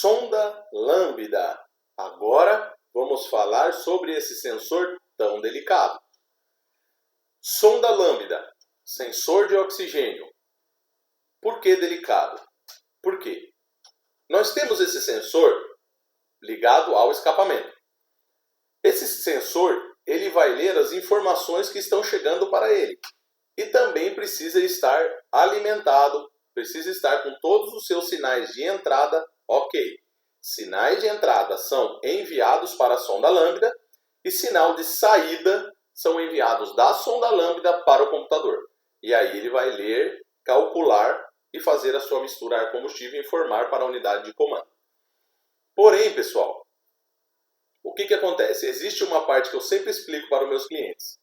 sonda lambda. Agora vamos falar sobre esse sensor tão delicado. Sonda lambda, sensor de oxigênio. Por que delicado? Por quê? Nós temos esse sensor ligado ao escapamento. Esse sensor, ele vai ler as informações que estão chegando para ele. E também precisa estar alimentado, precisa estar com todos os seus sinais de entrada ok. Sinais de entrada são enviados para a sonda lambda e sinal de saída são enviados da sonda lambda para o computador. E aí ele vai ler, calcular e fazer a sua mistura ar-combustível e informar para a unidade de comando. Porém, pessoal, o que acontece? Existe uma parte que eu sempre explico para os meus clientes.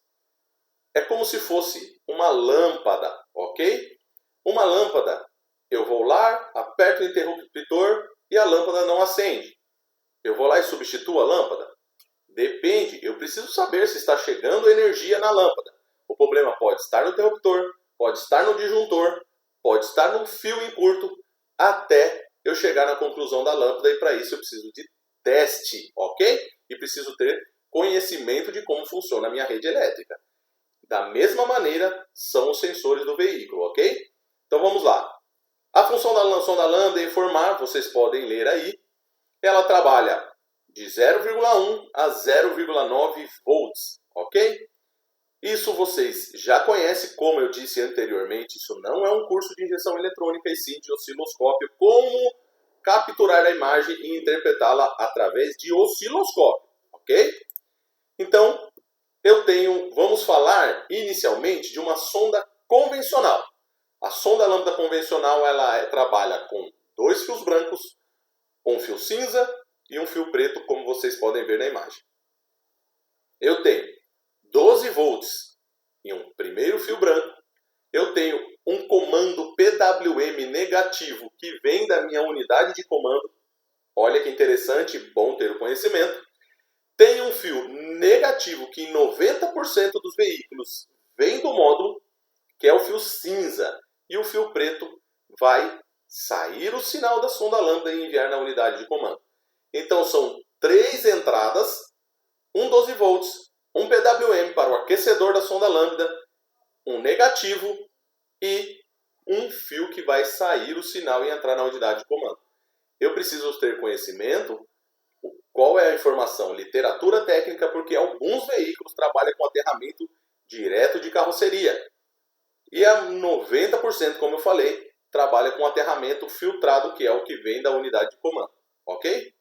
É como se fosse uma lâmpada, ok? Uma lâmpada, eu vou lá, aperto o interruptor e a lâmpada não acende. Eu vou lá e substituo a lâmpada? Depende, eu preciso saber se está chegando energia na lâmpada. O problema pode estar no interruptor, pode estar no disjuntor, pode estar num fio em curto, até eu chegar na conclusão da lâmpada, e para isso eu preciso de teste, ok? E preciso ter conhecimento de como funciona a minha rede elétrica. Da mesma maneira, são os sensores do veículo, ok? Então vamos lá. A função da sonda lambda é informar, vocês podem ler aí. Ela trabalha de 0,1 a 0,9 volts, ok? Isso vocês já conhecem, como eu disse anteriormente, isso não é um curso de injeção eletrônica, e sim de osciloscópio, como capturar a imagem e interpretá-la através de osciloscópio, ok? Então, vamos falar inicialmente de uma sonda convencional. A sonda lambda convencional, ela trabalha com 2 fios brancos, um fio cinza e um fio preto, como vocês podem ver na imagem. Eu tenho 12 volts em um primeiro fio branco. Eu tenho um comando PWM negativo que vem da minha unidade de comando. Olha que interessante, bom ter o conhecimento. Tem um fio negativo que em 90% dos veículos vem do módulo, que é o fio cinza. E o fio preto vai sair o sinal da sonda lambda e enviar na unidade de comando. Então são 3 entradas, um 12 volts, um PWM para o aquecedor da sonda lambda, um negativo e um fio que vai sair o sinal e entrar na unidade de comando. Eu preciso ter conhecimento. Qual é a informação? Literatura técnica, porque alguns veículos trabalham com aterramento direto de carroceria. E a 90%, como eu falei, trabalha com aterramento filtrado, que é o que vem da unidade de comando. Ok?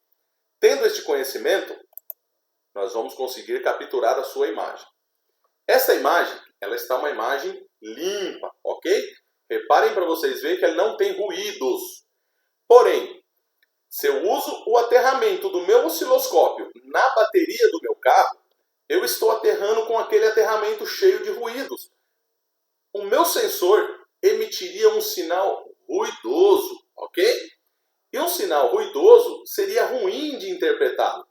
Tendo este conhecimento, nós vamos conseguir capturar a sua imagem. Essa imagem, ela está uma imagem limpa, ok? Reparem para vocês verem que ela não tem ruídos. Porém, se eu uso o aterramento do meu osciloscópio na bateria do meu carro, eu estou aterrando com aquele aterramento cheio de ruídos. O meu sensor emitiria um sinal ruidoso, ok? E um sinal ruidoso seria ruim de interpretar.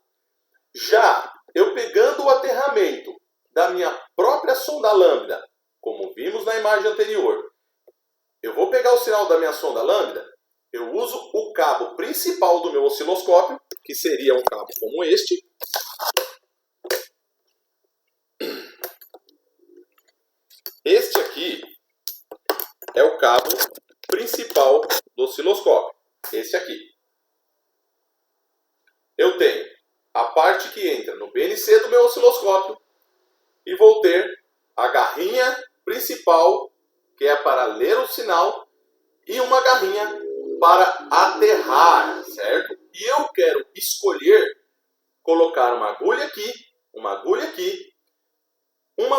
Já eu pegando o aterramento da minha própria sonda lambda, como vimos na imagem anterior, eu vou pegar o sinal da minha sonda lambda, eu uso o cabo principal do meu osciloscópio, que seria um cabo como este. Este aqui é o cabo principal do osciloscópio. Esse aqui. Eu tenho a parte que entra no BNC do meu osciloscópio e vou ter a garrinha principal, que é para ler o sinal, e uma garrinha para aterrar, certo? E eu quero escolher colocar uma agulha aqui, uma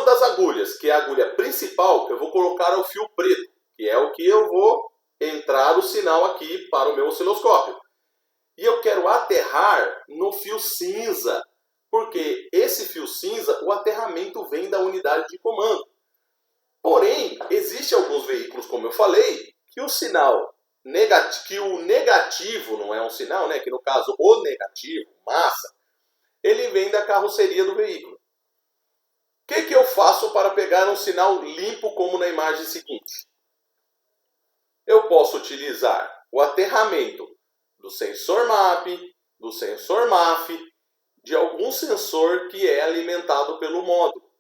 das agulhas, que é a agulha principal, eu vou colocar o fio preto, que é o que eu vou entrar o sinal aqui para o meu osciloscópio. E eu quero aterrar no fio cinza, porque esse fio cinza, o aterramento vem da unidade de comando. Porém, existem alguns veículos, como eu falei, que o sinal negativo não é um sinal, né? Que no caso o negativo, massa, ele vem da carroceria do veículo. O que eu faço para pegar um sinal limpo como na imagem seguinte? Eu posso utilizar o aterramento do sensor MAP, do sensor MAF, de algum sensor que é alimentado pelo módulo,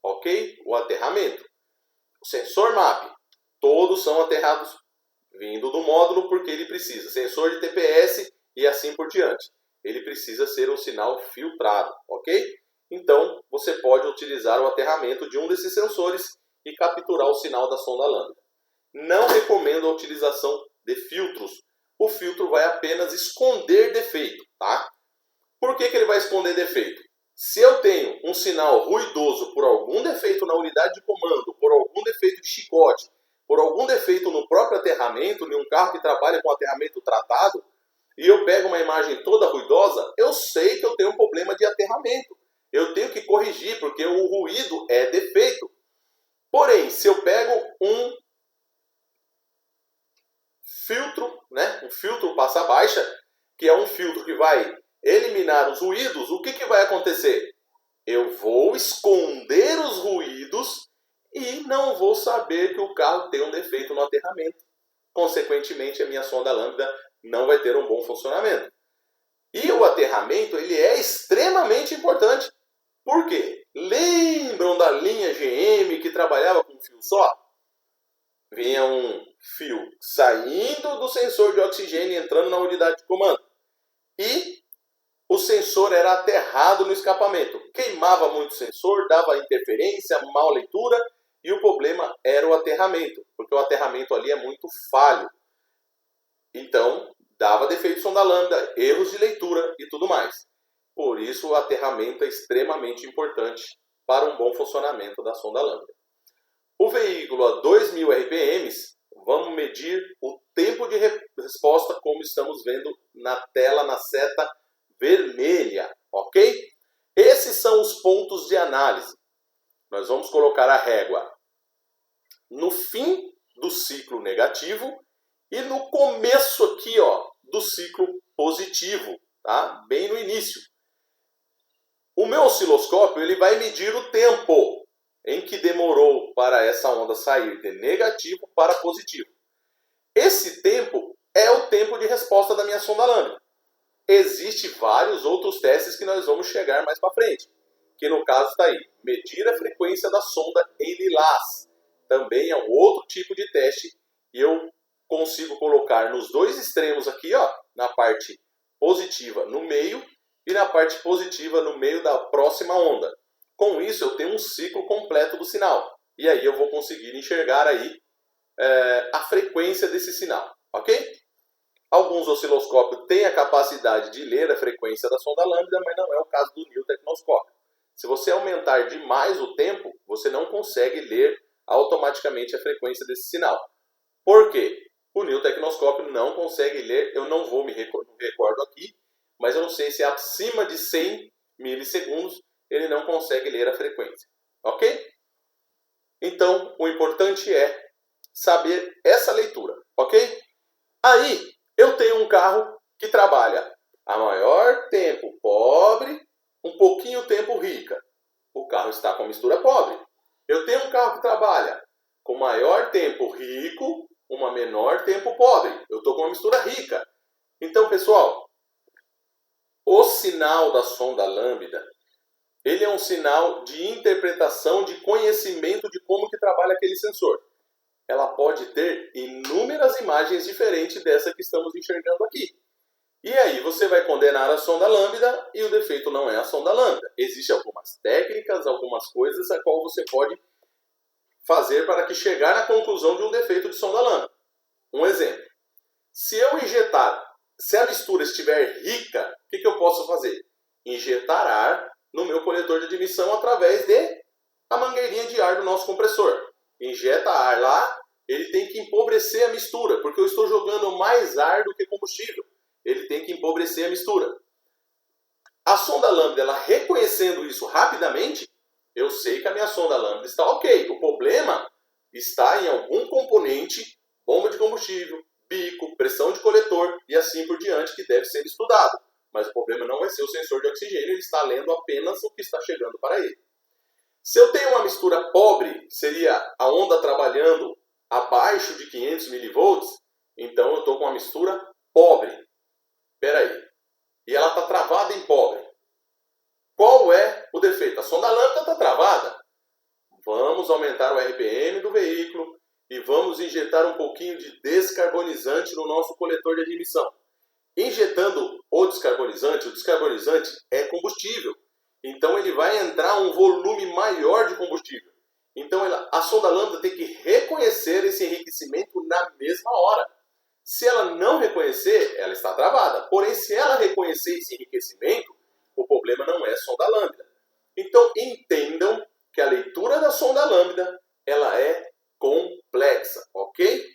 ok? O aterramento. O sensor MAP, todos são aterrados vindo do módulo porque ele precisa. Sensor de TPS e assim por diante. Ele precisa ser um sinal filtrado, ok? Então, você pode utilizar o aterramento de um desses sensores e capturar o sinal da sonda lambda. Não recomendo a utilização de filtros. O filtro vai apenas esconder defeito, tá? Por que ele vai esconder defeito? Se eu tenho um sinal ruidoso por algum defeito na unidade de comando, por algum defeito de chicote, por algum defeito no próprio aterramento, em um carro que trabalha com aterramento tratado, e eu pego uma imagem toda ruidosa, eu sei que eu tenho um problema de aterramento. Eu tenho que corrigir, porque o ruído é defeito. Porém, se eu pego um filtro, né, um filtro passa baixa, que é um filtro que vai eliminar os ruídos, o que vai acontecer? Eu vou esconder os ruídos e não vou saber que o carro tem um defeito no aterramento. Consequentemente, a minha sonda lambda não vai ter um bom funcionamento. E o aterramento ele é extremamente importante. Por quê? Lembram da linha GM que trabalhava com um fio só? Vinha um fio saindo do sensor de oxigênio e entrando na unidade de comando. E o sensor era aterrado no escapamento. Queimava muito o sensor, dava interferência, mal leitura, e o problema era o aterramento, porque o aterramento ali é muito falho. Então, dava defeito de sonda lambda, erros de leitura e tudo mais. Por isso, o aterramento é extremamente importante para um bom funcionamento da sonda lambda. O veículo a 2.000 RPMs, vamos medir o tempo de resposta, como estamos vendo na tela, na seta vermelha, ok? Esses são os pontos de análise. Nós vamos colocar a régua no fim do ciclo negativo e no começo aqui, ó, do ciclo positivo, tá? Bem no início. O meu osciloscópio ele vai medir o tempo em que demorou para essa onda sair de negativo para positivo. Esse tempo é o tempo de resposta da minha sonda lambda. Existem vários outros testes que nós vamos chegar mais para frente, que no caso está aí, medir a frequência da sonda em lilás. Também é um outro tipo de teste e eu consigo colocar nos dois extremos aqui, ó, na parte positiva no meio e na parte positiva no meio da próxima onda. Com isso eu tenho um ciclo completo do sinal e aí eu vou conseguir enxergar aí a frequência desse sinal, ok? Alguns osciloscópios têm a capacidade de ler a frequência da sonda lambda, mas não é o caso do NIL Tecnoscópio. Se você aumentar demais o tempo, você não consegue ler automaticamente a frequência desse sinal. Por quê? O NIL Tecnoscópio não consegue ler, eu não vou me recordo aqui, mas eu não sei se é acima de 100 milissegundos, ele não consegue ler a frequência. Ok? Então, o importante é saber essa leitura. Ok? Aí, eu tenho um carro que trabalha a maior tempo pobre, um pouquinho tempo rica. O carro está com a mistura pobre. Eu tenho um carro que trabalha com maior tempo rico, uma menor tempo pobre. Eu estou com uma mistura rica. Então, pessoal, o sinal da sonda lambda, ele é um sinal de interpretação, de conhecimento de como que trabalha aquele sensor. Ela pode ter inúmeras imagens diferentes dessa que estamos enxergando aqui. E aí você vai condenar a sonda lambda e o defeito não é a sonda lambda. Existem algumas técnicas, algumas coisas a qual você pode fazer para que chegar na conclusão de um defeito de sonda lambda. Um exemplo. Se eu injetar, se a mistura estiver rica, o que eu posso fazer? Injetar ar no meu coletor de admissão através de a mangueirinha de ar do nosso compressor. Injeta ar lá, ele tem que empobrecer a mistura, porque eu estou jogando mais ar do que combustível. Ele tem que empobrecer a mistura. A sonda lambda, ela reconhecendo isso rapidamente, eu sei que a minha sonda lambda está ok. O problema está em algum componente, bomba de combustível, bico, pressão de coletor e assim por diante, que deve ser estudado. Mas o problema não vai ser o sensor de oxigênio, ele está lendo apenas o que está chegando para ele. Se eu tenho uma mistura pobre, seria a onda trabalhando abaixo de 500 mV, então eu estou com uma mistura pobre. Peraí. E ela está travada em pobre. Qual é o defeito? A sonda lambda está travada. Vamos aumentar o RPM do veículo e vamos injetar um pouquinho de descarbonizante no nosso coletor de admissão. Injetando o descarbonizante é combustível. Então ele vai entrar um volume maior de combustível. Então a sonda lambda tem que reconhecer esse enriquecimento na mesma hora. Se ela não reconhecer, ela está travada. Porém, se ela reconhecer esse enriquecimento, o problema não é sonda lambda. Então entendam que a leitura da sonda lambda ela é complexa, ok?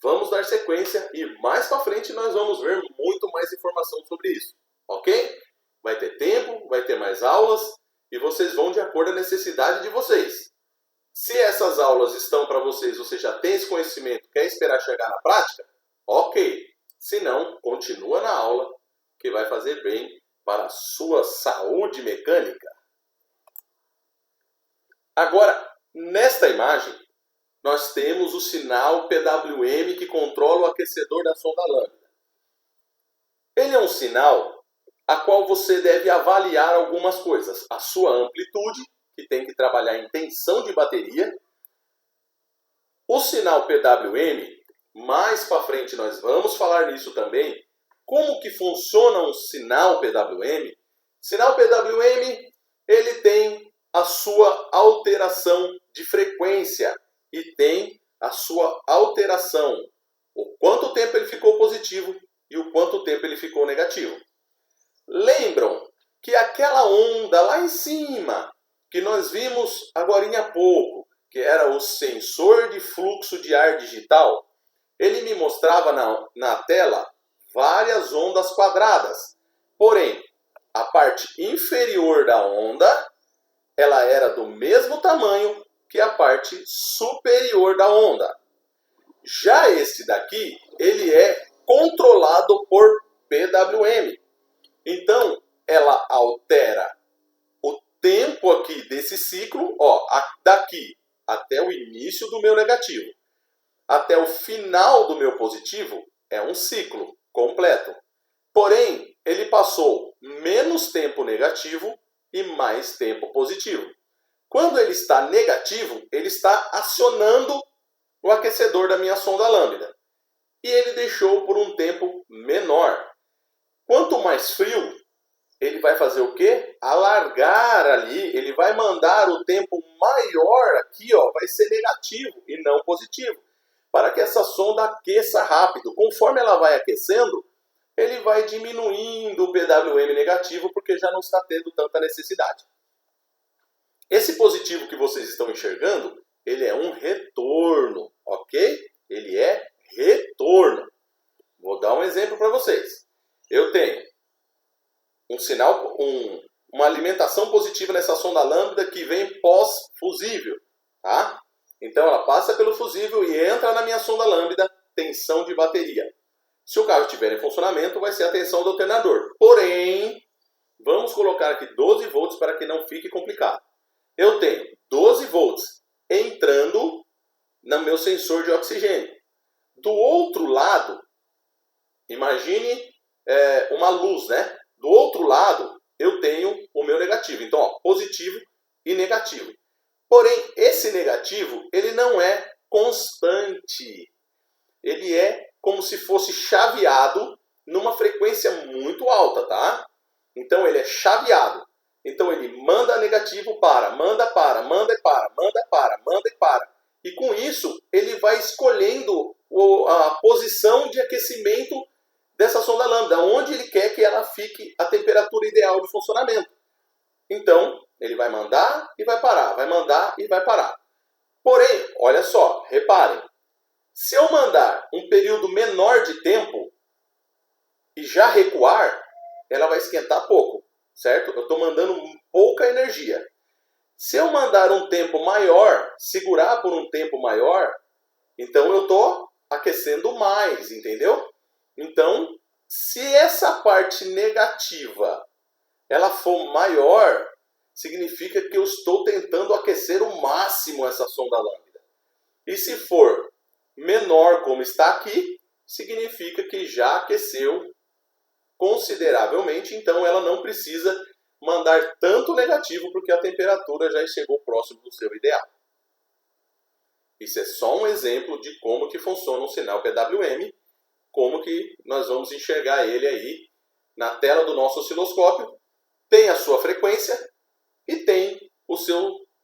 Vamos dar sequência e mais para frente nós vamos ver muito mais informação sobre isso, ok? Vai ter tempo, vai ter mais aulas e vocês vão de acordo com a necessidade de vocês. Se essas aulas estão para vocês, você já tem esse conhecimento, quer esperar chegar na prática? Ok. Se não, continua na aula que vai fazer bem para a sua saúde mecânica. Agora, nesta imagem, nós temos o sinal PWM que controla o aquecedor da sonda lambda. Ele é um sinal a qual você deve avaliar algumas coisas. A sua amplitude, que tem que trabalhar em tensão de bateria. O sinal PWM, mais para frente nós vamos falar nisso também. Como que funciona um sinal PWM? Sinal PWM, ele tem a sua alteração de frequência e tem a sua alteração. O quanto tempo ele ficou positivo e o quanto tempo ele ficou negativo. Lembram que aquela onda lá em cima, que nós vimos agorinha há pouco, que era o sensor de fluxo de ar digital, ele me mostrava na tela várias ondas quadradas. Porém, a parte inferior da onda, ela era do mesmo tamanho que a parte superior da onda. Já esse daqui, ele é controlado por PWM. Então, ela altera o tempo aqui desse ciclo, daqui até o início do meu negativo, até o final do meu positivo, é um ciclo completo. Porém, ele passou menos tempo negativo e mais tempo positivo. Quando ele está negativo, ele está acionando o aquecedor da minha sonda lambda. E ele deixou por um tempo menor. Quanto mais frio, ele vai fazer o quê? Alargar ali, ele vai mandar o tempo maior aqui, vai ser negativo e não positivo, para que essa sonda aqueça rápido. Conforme ela vai aquecendo, ele vai diminuindo o PWM negativo, porque já não está tendo tanta necessidade. Esse positivo que vocês estão enxergando, ele é um retorno, ok? Ele é retorno. Vou dar um exemplo para vocês. Eu tenho um sinal, uma alimentação positiva nessa sonda lambda que vem pós-fusível, tá? Então ela passa pelo fusível e entra na minha sonda lambda, tensão de bateria. Se o carro estiver em funcionamento, vai ser a tensão do alternador. Porém, vamos colocar aqui 12 volts para que não fique complicado. Eu tenho 12 volts entrando no meu sensor de oxigênio. Do outro lado, imagine uma luz, né? Do outro lado, eu tenho o meu negativo. Então, positivo e negativo. Porém, esse negativo, ele não é constante. Ele é como se fosse chaveado numa frequência muito alta, tá? Então, ele é chaveado. Então, ele manda negativo para, manda para, manda e para, manda para, manda e para. E com isso, ele vai escolhendo a posição de aquecimento dessa sonda lambda, onde ele quer que ela fique a temperatura ideal de funcionamento. Então, ele vai mandar e vai parar, vai mandar e vai parar. Porém, olha só, reparem, se eu mandar um período menor de tempo e já recuar, ela vai esquentar pouco, certo? Eu estou mandando pouca energia. Se eu mandar um tempo maior, segurar por um tempo maior, então eu estou aquecendo mais, entendeu? Então, se essa parte negativa ela for maior, significa que eu estou tentando aquecer o máximo essa sonda lambda. E se for menor, como está aqui, significa que já aqueceu consideravelmente, então ela não precisa mandar tanto negativo porque a temperatura já chegou próximo do seu ideal. Isso é só um exemplo de como que funciona um sinal PWM, como que nós vamos enxergar ele aí na tela do nosso osciloscópio. Tem a sua frequência e tem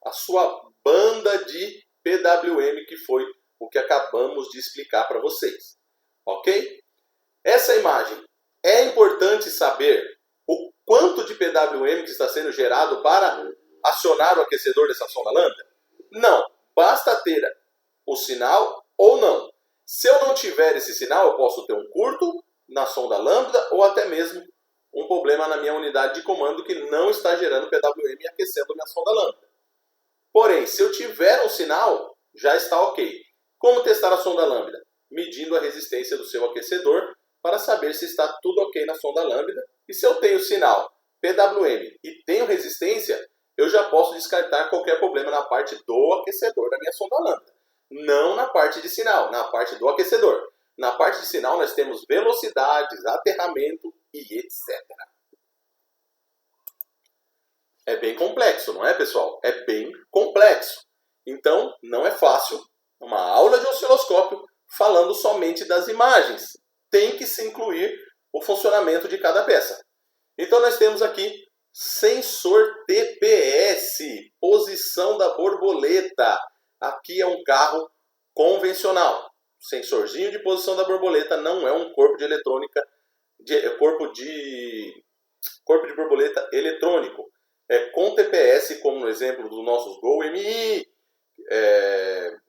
a sua banda de PWM, que foi o que acabamos de explicar para vocês. Ok? Essa imagem, é importante saber o quanto de PWM que está sendo gerado para acionar o aquecedor dessa sonda lambda? Não. Basta ter o sinal ou não. Se eu não tiver esse sinal, eu posso ter um curto na sonda lambda ou até mesmo um problema na minha unidade de comando que não está gerando PWM e aquecendo minha sonda lambda. Porém, se eu tiver um sinal, já está ok. Como testar a sonda lambda? Medindo a resistência do seu aquecedor para saber se está tudo ok na sonda lambda. E se eu tenho sinal PWM e tenho resistência, eu já posso descartar qualquer problema na parte do aquecedor da minha sonda lambda. Não na parte de sinal, na parte do aquecedor. Na parte de sinal nós temos velocidades, aterramento e etc. É bem complexo, não é, pessoal? É bem complexo. Então, não é fácil uma aula de osciloscópio falando somente das imagens. Tem que se incluir o funcionamento de cada peça. Então, nós temos aqui sensor TPS, posição da borboleta. Aqui é um carro convencional. Sensorzinho de posição da borboleta não é um corpo de eletrônica, corpo de borboleta eletrônico. É com TPS, como no exemplo dos nossos Gol MI,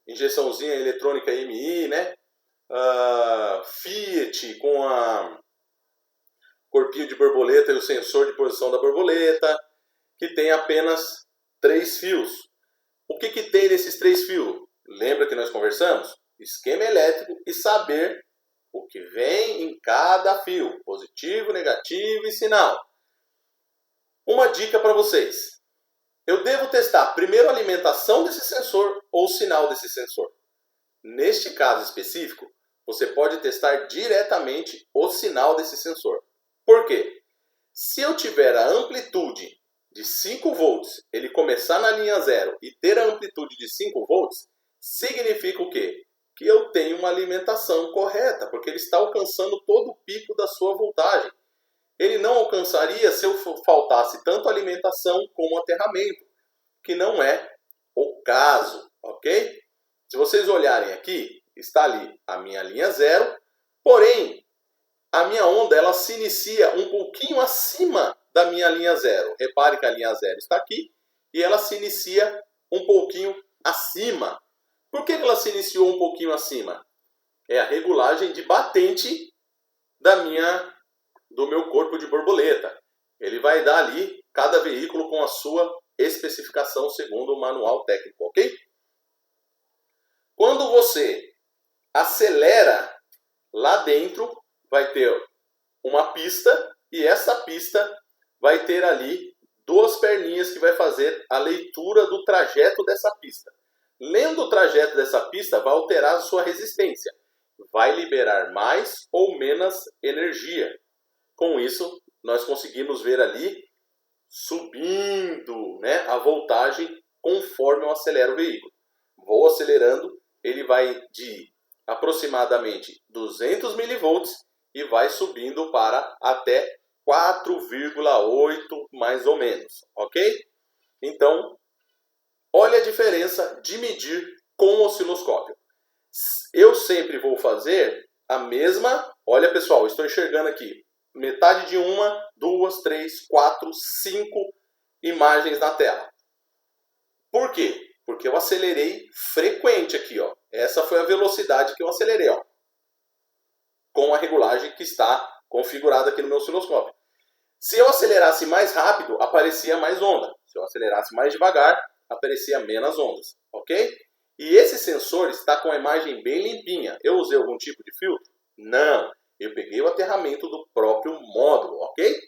injeçãozinha eletrônica MI, né? Fiat com a corpinho de borboleta e o sensor de posição da borboleta, que tem apenas 3 fios. O que tem nesses 3 fios? Lembra que nós conversamos? Esquema elétrico e saber o que vem em cada fio, positivo, negativo e sinal. Uma dica para vocês. Eu devo testar primeiro a alimentação desse sensor ou o sinal desse sensor. Neste caso específico, você pode testar diretamente o sinal desse sensor. Por quê? Se eu tiver a amplitude de 5 volts, ele começar na linha 0 e ter a amplitude de 5 volts, significa o quê? Que eu tenho uma alimentação correta, porque ele está alcançando todo o pico da sua voltagem. Ele não alcançaria se eu faltasse tanto alimentação como aterramento, que não é o caso, ok? Se vocês olharem aqui, está ali a minha linha 0, porém, a minha onda ela se inicia um pouquinho acima da minha linha 0. Repare que a linha 0 está aqui e ela se inicia um pouquinho acima. Por que ela se iniciou um pouquinho acima? É a regulagem de batente do meu corpo de borboleta. Ele vai dar ali cada veículo com a sua especificação segundo o manual técnico, ok? Quando você acelera lá dentro, vai ter uma pista e essa pista vai ter ali 2 perninhas que vai fazer a leitura do trajeto dessa pista. Lendo o trajeto dessa pista, vai alterar a sua resistência. Vai liberar mais ou menos energia. Com isso, nós conseguimos ver ali subindo, né, a voltagem conforme eu acelero o veículo. Vou acelerando, ele vai de aproximadamente 200 mV e vai subindo para até 4,8 mais ou menos, ok? Então, olha a diferença de medir com o osciloscópio. Eu sempre vou fazer a mesma... Olha, pessoal, estou enxergando aqui metade de 1, 2, 3, 4, 5 imagens na tela. Por quê? Porque eu acelerei frequente aqui, ó. Essa foi a velocidade que eu acelerei, ó, com a regulagem que está configurada aqui no meu osciloscópio. Se eu acelerasse mais rápido, aparecia mais onda. Se eu acelerasse mais devagar, aparecia menos ondas, ok? E esse sensor está com a imagem bem limpinha. Eu usei algum tipo de filtro? Não. Eu peguei o aterramento do próprio módulo, ok?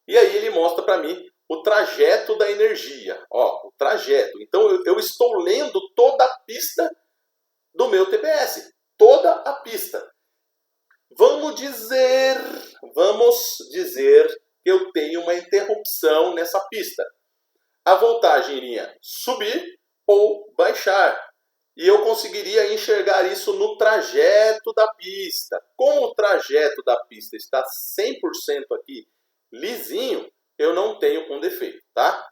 E aí ele mostra para mim o trajeto da energia. Ó, o trajeto. Então eu estou lendo toda a pista do meu TPS. Toda a pista. Vamos dizer que eu tenho uma interrupção nessa pista. A voltagem iria subir ou baixar. E eu conseguiria enxergar isso no trajeto da pista. Como o trajeto da pista está 100% aqui lisinho, eu não tenho com defeito, tá?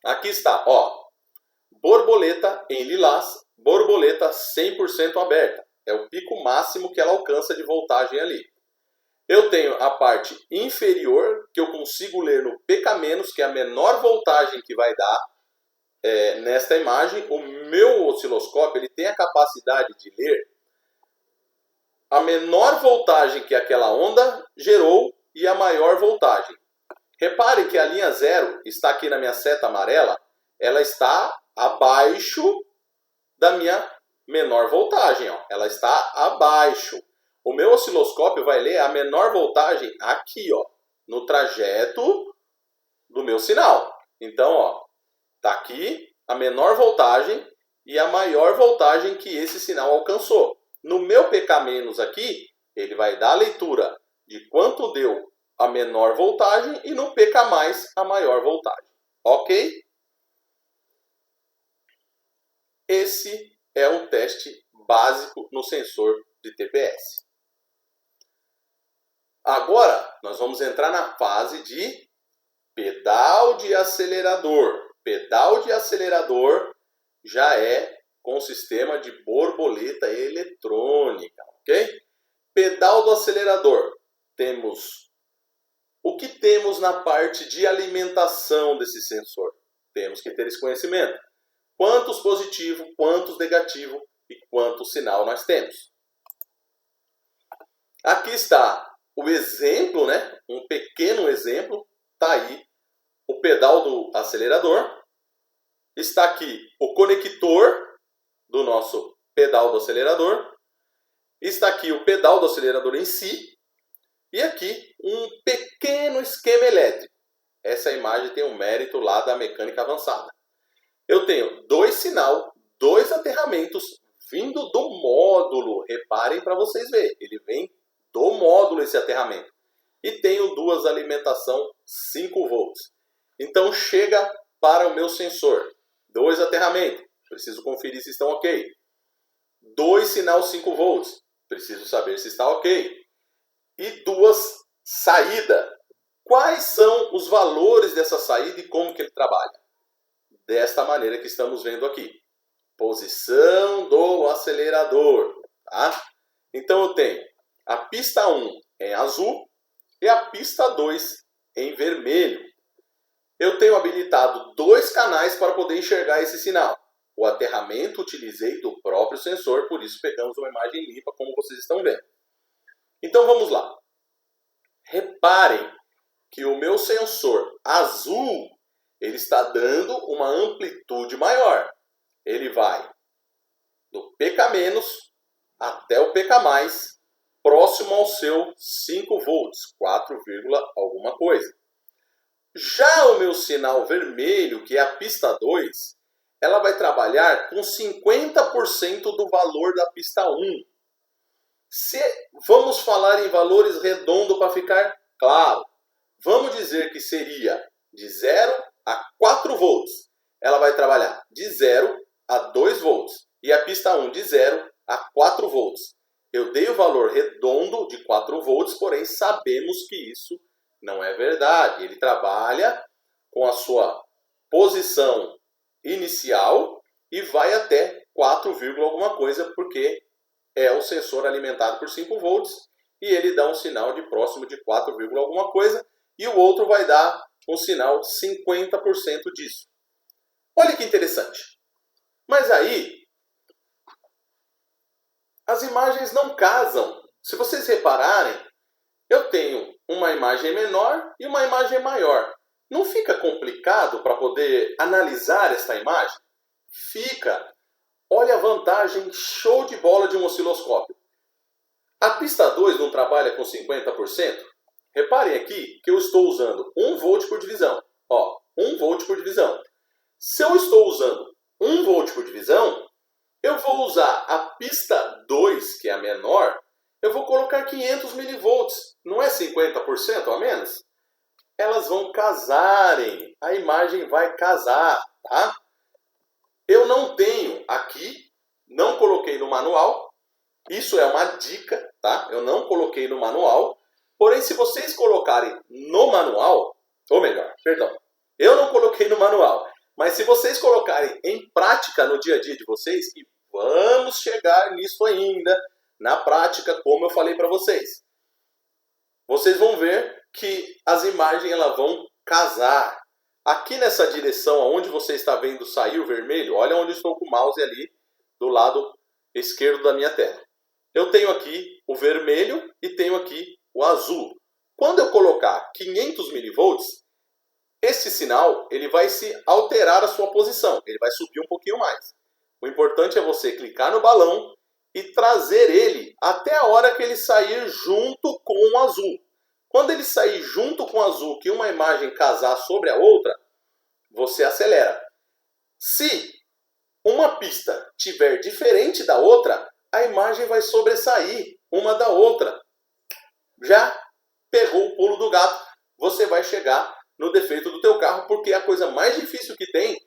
Aqui está, ó. Borboleta em lilás, borboleta 100% aberta. É o pico máximo que ela alcança de voltagem ali. Eu tenho a parte inferior, que eu consigo ler no PK-, que é a menor voltagem que vai dar nesta imagem. O meu osciloscópio ele tem a capacidade de ler a menor voltagem que aquela onda gerou e a maior voltagem. Reparem que a linha 0 está aqui na minha seta amarela, ela está abaixo da minha menor voltagem. Ó. Ela está abaixo. O meu osciloscópio vai ler a menor voltagem aqui, ó, no trajeto do meu sinal. Então, ó, tá aqui a menor voltagem e a maior voltagem que esse sinal alcançou. No meu PK- aqui, ele vai dar a leitura de quanto deu a menor voltagem e no PK+ a maior voltagem. Ok? Esse é um teste básico no sensor de TPS. Agora, nós vamos entrar na fase de pedal de acelerador. Pedal de acelerador já é com sistema de borboleta eletrônica, ok? Pedal do acelerador. O que temos na parte de alimentação desse sensor? Temos que ter esse conhecimento. Quantos positivo, quantos negativo e quanto sinal nós temos. Aqui está o exemplo, né? Um pequeno exemplo. Está aí o pedal do acelerador. Está aqui o conector do nosso pedal do acelerador. Está aqui o pedal do acelerador em si. E aqui um pequeno esquema elétrico. Essa imagem tem um mérito lá da mecânica avançada. Eu tenho 2 sinal, 2 aterramentos vindo do módulo. Reparem para vocês verem. Ele vem do módulo esse aterramento. E tenho 2 alimentação 5 volts. Então chega para o meu sensor. 2 aterramentos. Preciso conferir se estão ok. 2 sinal 5 volts. Preciso saber se está ok. E 2 saída. Quais são os valores dessa saída e como que ele trabalha? Desta maneira que estamos vendo aqui. Posição do acelerador. Tá? Então eu tenho a pista 1 em azul e a pista 2 em vermelho. Eu tenho habilitado 2 canais para poder enxergar esse sinal. O aterramento utilizei do próprio sensor, por isso pegamos uma imagem limpa, como vocês estão vendo. Então vamos lá. Reparem que o meu sensor azul ele está dando uma amplitude maior. Ele vai do PK- até o PK+, próximo ao seu 5 volts, 4, alguma coisa. Já o meu sinal vermelho, que é a pista 2, ela vai trabalhar com 50% do valor da pista 1. Vamos falar em valores redondos para ficar claro. Vamos dizer que seria de 0 a 4 volts. Ela vai trabalhar de 0 a 2 volts. E a pista 1 de 0 a 4 volts. Eu dei o valor redondo de 4 volts, porém sabemos que isso não é verdade. Ele trabalha com a sua posição inicial e vai até 4, alguma coisa, porque é o sensor alimentado por 5 volts e ele dá um sinal de próximo de 4, alguma coisa e o outro vai dar um sinal 50% disso. Olha que interessante. Mas aí, as imagens não casam. Se vocês repararem, eu tenho uma imagem menor e uma imagem maior. Não fica complicado para poder analisar esta imagem? Fica. Olha a vantagem show de bola de um osciloscópio. A pista 2 não trabalha com 50%? Reparem aqui que eu estou usando 1 volt por divisão. Ó, 1 volt por divisão. Se eu estou usando 1 volt por divisão, eu vou usar a pista 2, que é a menor, Eu vou colocar 500 milivolts. Não é 50% a menos? Elas vão casarem. A imagem vai casar, tá? Eu não tenho aqui, não coloquei no manual. Isso é uma dica, tá? Eu não coloquei no manual. Porém, se vocês colocarem no manual, ou melhor, perdão, eu não coloquei no manual, mas se vocês colocarem em prática no dia a dia de vocês, e vamos chegar nisso ainda, na prática, como eu falei para vocês, vocês vão ver que as imagens elas vão casar. Aqui nessa direção, onde você está vendo sair o vermelho, olha onde eu estou com o mouse ali, do lado esquerdo da minha tela. Eu tenho aqui o vermelho e tenho aqui o azul. Quando eu colocar 500 milivolts, esse sinal ele vai se alterar a sua posição. Ele vai subir um pouquinho mais. O importante é você clicar no balão e trazer ele até a hora que ele sair junto com o azul. Quando ele sair junto com o azul, que uma imagem casar sobre a outra, você acelera. Se uma pista tiver diferente da outra, a imagem vai sobressair uma da outra. Já pegou o pulo do gato, você vai chegar no defeito do teu carro, porque a coisa mais difícil que tem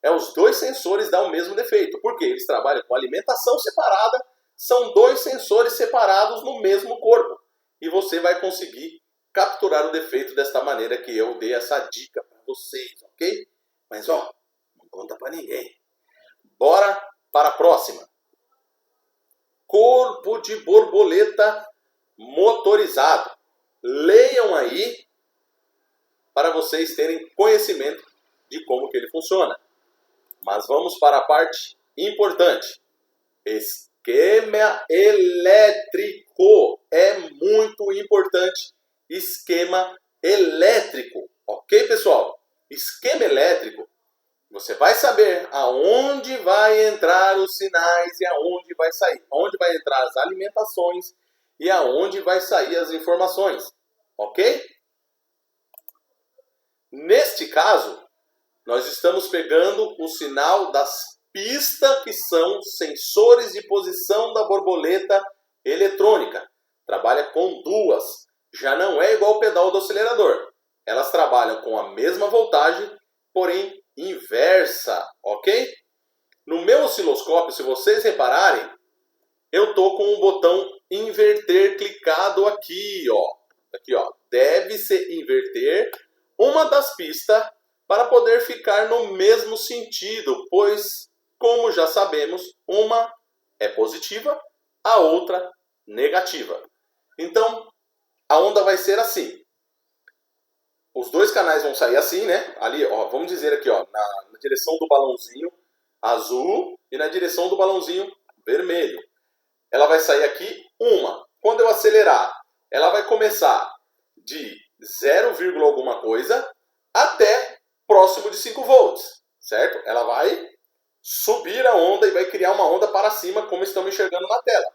é os dois sensores dar o mesmo defeito. Porque eles trabalham com alimentação separada, são dois sensores separados no mesmo corpo. E você vai conseguir capturar o defeito desta maneira que eu dei essa dica para vocês, ok? Mas ó, não conta para ninguém. Bora para a próxima. Corpo de borboleta motorizado. Leiam aí para vocês terem conhecimento de como que ele funciona. Mas vamos para a parte importante. Esquema elétrico. É muito importante. Esquema elétrico. Ok, pessoal? Esquema elétrico. Você vai saber aonde vai entrar os sinais e aonde vai sair. Onde vai entrar as alimentações e aonde vai sair as informações. Ok? Neste caso, nós estamos pegando o sinal das pistas que são sensores de posição da borboleta eletrônica. Trabalha com duas. Já não é igual o pedal do acelerador. Elas trabalham com a mesma voltagem, porém inversa, ok? No meu osciloscópio, se vocês repararem, eu tô com o botão inverter clicado aqui, ó. Aqui, ó. Deve-se inverter uma das pistas para poder ficar no mesmo sentido, pois, como já sabemos, uma é positiva, a outra negativa. Então, a onda vai ser assim. Os dois canais vão sair assim, né? Ali, ó, vamos dizer aqui, ó, na direção do balãozinho azul e na direção do balãozinho vermelho. Ela vai sair aqui uma. Quando eu acelerar, ela vai começar de 0, alguma coisa até próximo de 5 volts, certo? Ela vai subir a onda e vai criar uma onda para cima, como estamos enxergando na tela.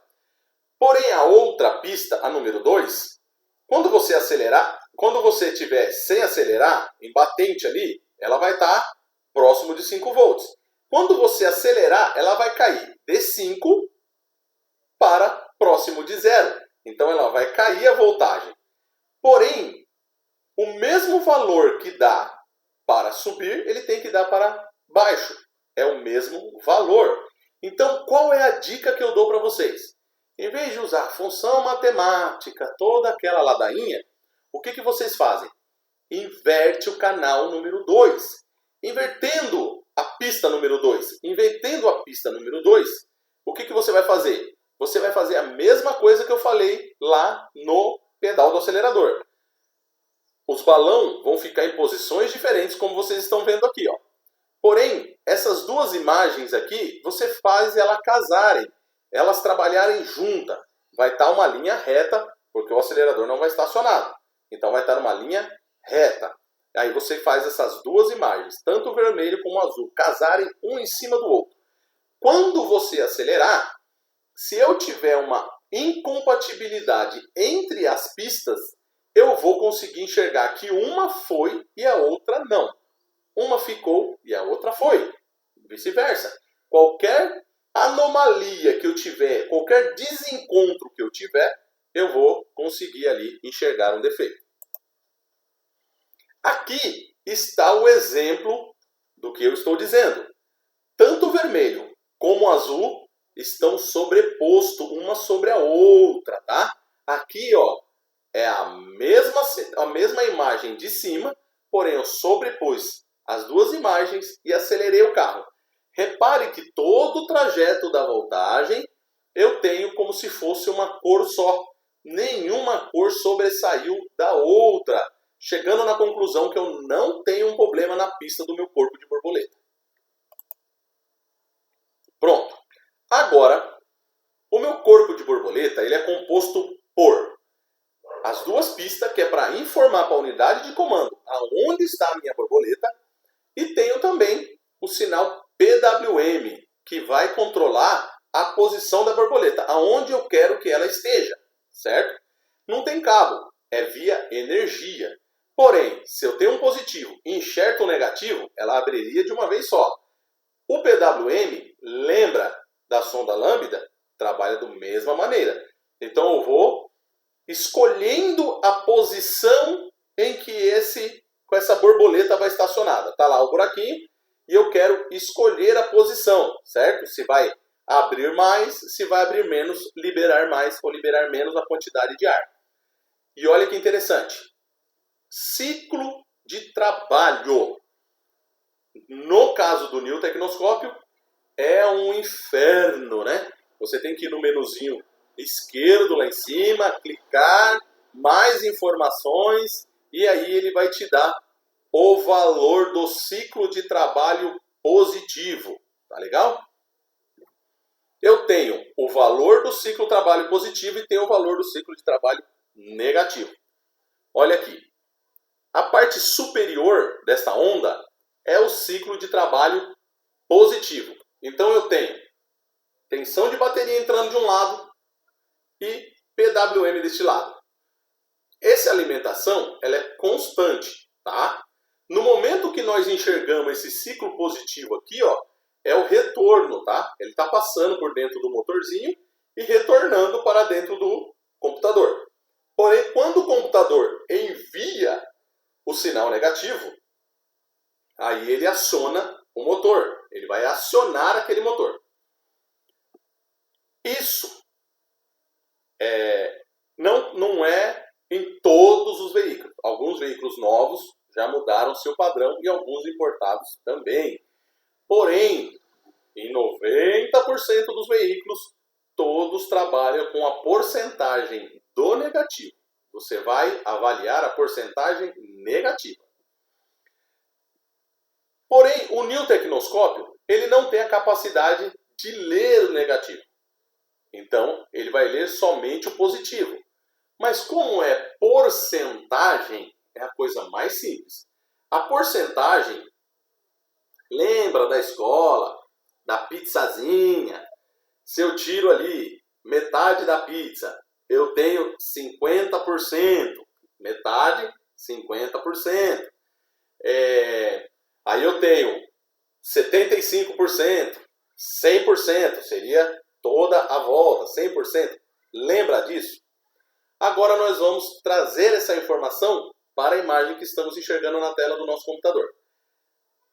Porém, a outra pista, a número 2, quando você acelerar, quando você estiver sem acelerar, em batente ali, ela vai estar próximo de 5 volts. Quando você acelerar, ela vai cair de 5 para próximo de 0. Então, ela vai cair a voltagem. Porém, o mesmo valor que dá para subir, ele tem que dar para baixo. É o mesmo valor. Então, qual é a dica que eu dou para vocês? Em vez de usar função matemática, toda aquela ladainha, o que vocês fazem? Inverte o canal número 2. Invertendo a pista número 2. Invertendo a pista número 2, o que você vai fazer? Você vai fazer a mesma coisa que eu falei lá no pedal do acelerador. Os balões vão ficar em posições diferentes, como vocês estão vendo aqui, ó. Porém, essas duas imagens aqui, você faz elas casarem, elas trabalharem juntas. Vai estar uma linha reta, porque o acelerador não vai estacionado. Então vai estar uma linha reta. Aí você faz essas duas imagens, tanto o vermelho como o azul, casarem um em cima do outro. Quando você acelerar, se eu tiver uma incompatibilidade entre as pistas, eu vou conseguir enxergar que uma foi e a outra não. Uma ficou e a outra foi. Vice-versa. Qualquer anomalia que eu tiver, qualquer desencontro que eu tiver, eu vou conseguir ali enxergar um defeito. Aqui está o exemplo do que eu estou dizendo. Tanto o vermelho como o azul estão sobrepostos uma sobre a outra, tá? Aqui, ó, é a mesma imagem de cima, porém eu sobrepus as duas imagens e acelerei o carro. Repare que todo o trajeto da voltagem eu tenho como se fosse uma cor só. Nenhuma cor sobressaiu da outra, chegando na conclusão que eu não tenho um problema na pista do meu corpo de borboleta. Pronto. Agora, o meu corpo de borboleta ele é composto por as duas pistas, que é para informar para a unidade de comando aonde está a minha borboleta, e tenho também o sinal PWM, que vai controlar a posição da borboleta, aonde eu quero que ela esteja, certo? Não tem cabo, é via energia. Porém, se eu tenho um positivo e enxerto um negativo, ela abriria de uma vez só. O PWM, lembra da sonda lambda, trabalha da mesma maneira. Então eu vou escolhendo a posição em que essa borboleta vai estacionada. Está lá o buraquinho e eu quero escolher a posição, certo? Se vai abrir mais, se vai abrir menos, liberar mais ou liberar menos a quantidade de ar. E olha que interessante. Ciclo de trabalho. No caso do Newtecnoscópio, é um inferno, né? Você tem que ir no menuzinho esquerdo lá em cima, clicar, mais informações, e aí ele vai te dar o valor do ciclo de trabalho positivo. Tá legal? Eu tenho o valor do ciclo de trabalho positivo e tenho o valor do ciclo de trabalho negativo. Olha aqui. A parte superior desta onda é o ciclo de trabalho positivo. Então eu tenho tensão de bateria entrando de um lado e PWM deste lado. Essa alimentação ela é constante, tá? No momento que nós enxergamos esse ciclo positivo aqui, ó, é o retorno, tá? Ele está passando por dentro do motorzinho e retornando para dentro do computador. Porém, quando o computador envia o sinal negativo, aí ele aciona o motor. Ele vai acionar aquele motor. Isso não é em todos os veículos. Alguns veículos novos já mudaram seu padrão e alguns importados também. Porém, em 90% dos veículos, todos trabalham com a porcentagem do negativo. Você vai avaliar a porcentagem negativa. Porém, o Newtecnoscópio, ele não tem a capacidade de ler o negativo. Então, ele vai ler somente o positivo. Mas como é porcentagem, é a coisa mais simples. A porcentagem, lembra da escola, da pizzazinha. Se eu tiro ali metade da pizza, eu tenho 50%. Metade, 50%. Aí eu tenho 75%, 100%, seria toda a volta, 100%. Lembra disso? Agora nós vamos trazer essa informação para a imagem que estamos enxergando na tela do nosso computador.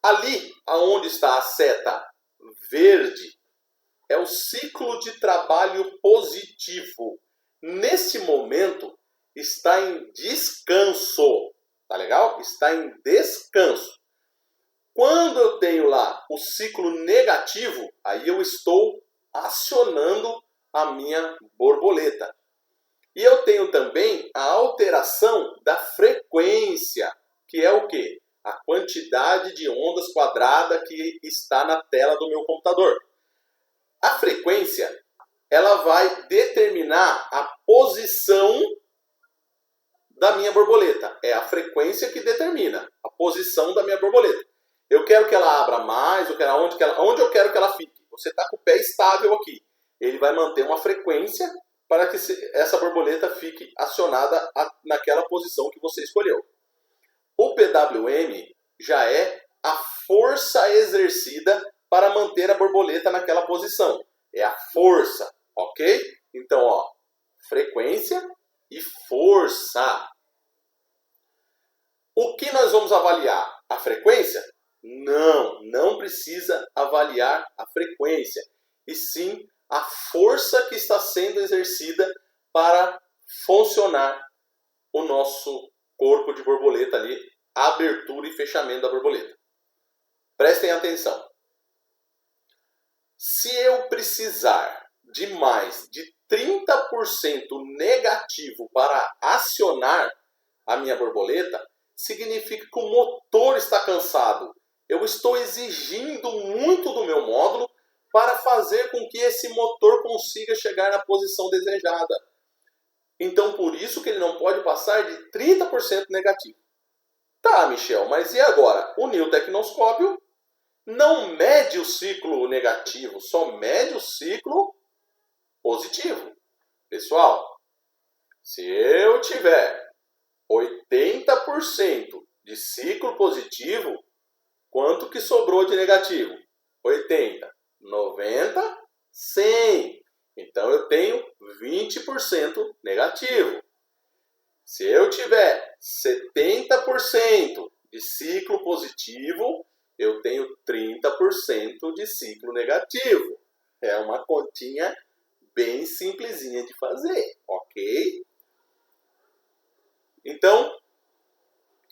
Ali, aonde está a seta verde, é o ciclo de trabalho positivo. Nesse momento, está em descanso. Tá legal? Está em descanso. Quando eu tenho lá o ciclo negativo, aí eu estou acionando a minha borboleta. E eu tenho também a alteração da frequência, que é o quê? A quantidade de ondas quadradas que está na tela do meu computador. A frequência, ela vai determinar a posição da minha borboleta. É a frequência que determina a posição da minha borboleta. Eu quero que ela abra mais, onde eu quero que ela fique. Você está com o pé estável aqui. Ele vai manter uma frequência para que essa borboleta fique acionada naquela posição que você escolheu. O PWM já é a força exercida para manter a borboleta naquela posição. É a força, ok? Então, ó, frequência e força. O que nós vamos avaliar? A frequência? Não precisa avaliar a frequência, e sim a força que está sendo exercida para funcionar o nosso corpo de borboleta ali, abertura e fechamento da borboleta. Prestem atenção. Se eu precisar de mais de 30% negativo para acionar a minha borboleta, significa que o motor está cansado. Eu estou exigindo muito do meu módulo para fazer com que esse motor consiga chegar na posição desejada. Então, por isso que ele não pode passar de 30% negativo. Tá, Michel, mas e agora? O neotecnoscópio não mede o ciclo negativo, só mede o ciclo positivo. Pessoal, se eu tiver 80% de ciclo positivo, quanto que sobrou de negativo? 80, 90, 100. Então eu tenho 20% negativo. Se eu tiver 70% de ciclo positivo, eu tenho 30% de ciclo negativo. É uma continha bem simplesinha de fazer, ok? Então,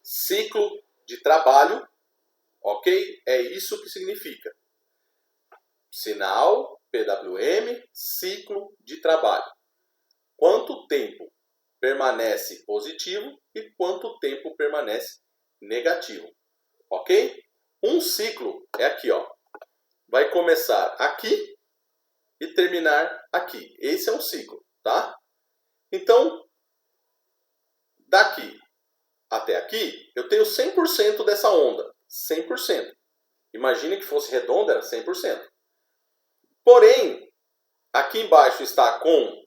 ciclo de trabalho, ok? É isso que significa. Sinal, PWM, ciclo de trabalho. Quanto tempo permanece positivo e quanto tempo permanece negativo, ok? Um ciclo é aqui, ó. Vai começar aqui e terminar aqui. Esse é um ciclo, tá? Então, daqui até aqui, eu tenho 100% dessa onda. 100%. Imagine que fosse redonda, era 100%. Porém, aqui embaixo está com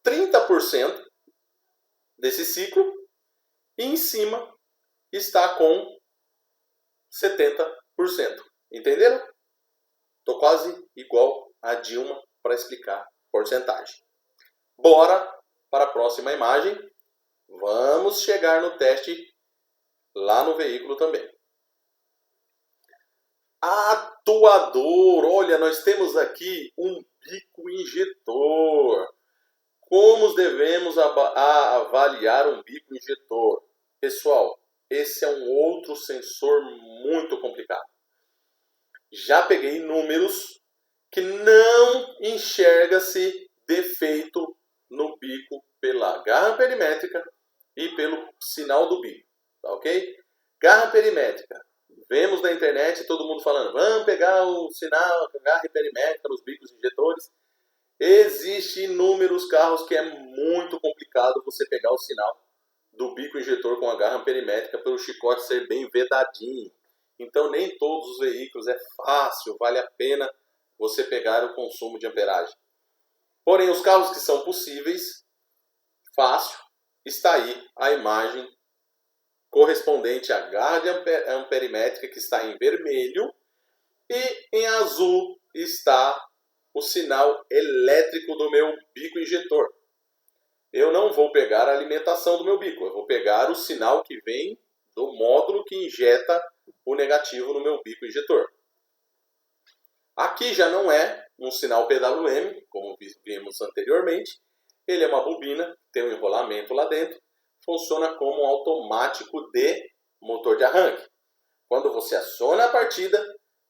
30% desse ciclo e em cima está com 70%. Entenderam? Estou quase igual a Dilma para explicar porcentagem. Bora para a próxima imagem. Vamos chegar no teste lá no veículo também. Atuador. Olha, nós temos aqui um bico injetor. Como devemos avaliar um bico injetor? Pessoal, esse é um outro sensor muito complicado. Já peguei números que não enxerga-se defeito no bico pela garra perimétrica e pelo sinal do bico, tá ok? Garra perimétrica. Vemos na internet todo mundo falando, vamos pegar o sinal, a garra perimétrica nos bicos injetores. Existem inúmeros carros que é muito complicado você pegar o sinal do bico injetor com a garra perimétrica pelo chicote ser bem vedadinho. Então nem todos os veículos é fácil, vale a pena você pegar o consumo de amperagem. Porém, os carros que são possíveis, fácil, está aí a imagem correspondente à garra de amperimétrica que está em vermelho e em azul está o sinal elétrico do meu bico injetor. Eu não vou pegar a alimentação do meu bico, eu vou pegar o sinal que vem do módulo que injeta o negativo no meu bico injetor. Aqui já não é um sinal PWM, como vimos anteriormente. Ele é uma bobina, tem um enrolamento lá dentro, funciona como um automático de motor de arranque. Quando você aciona a partida,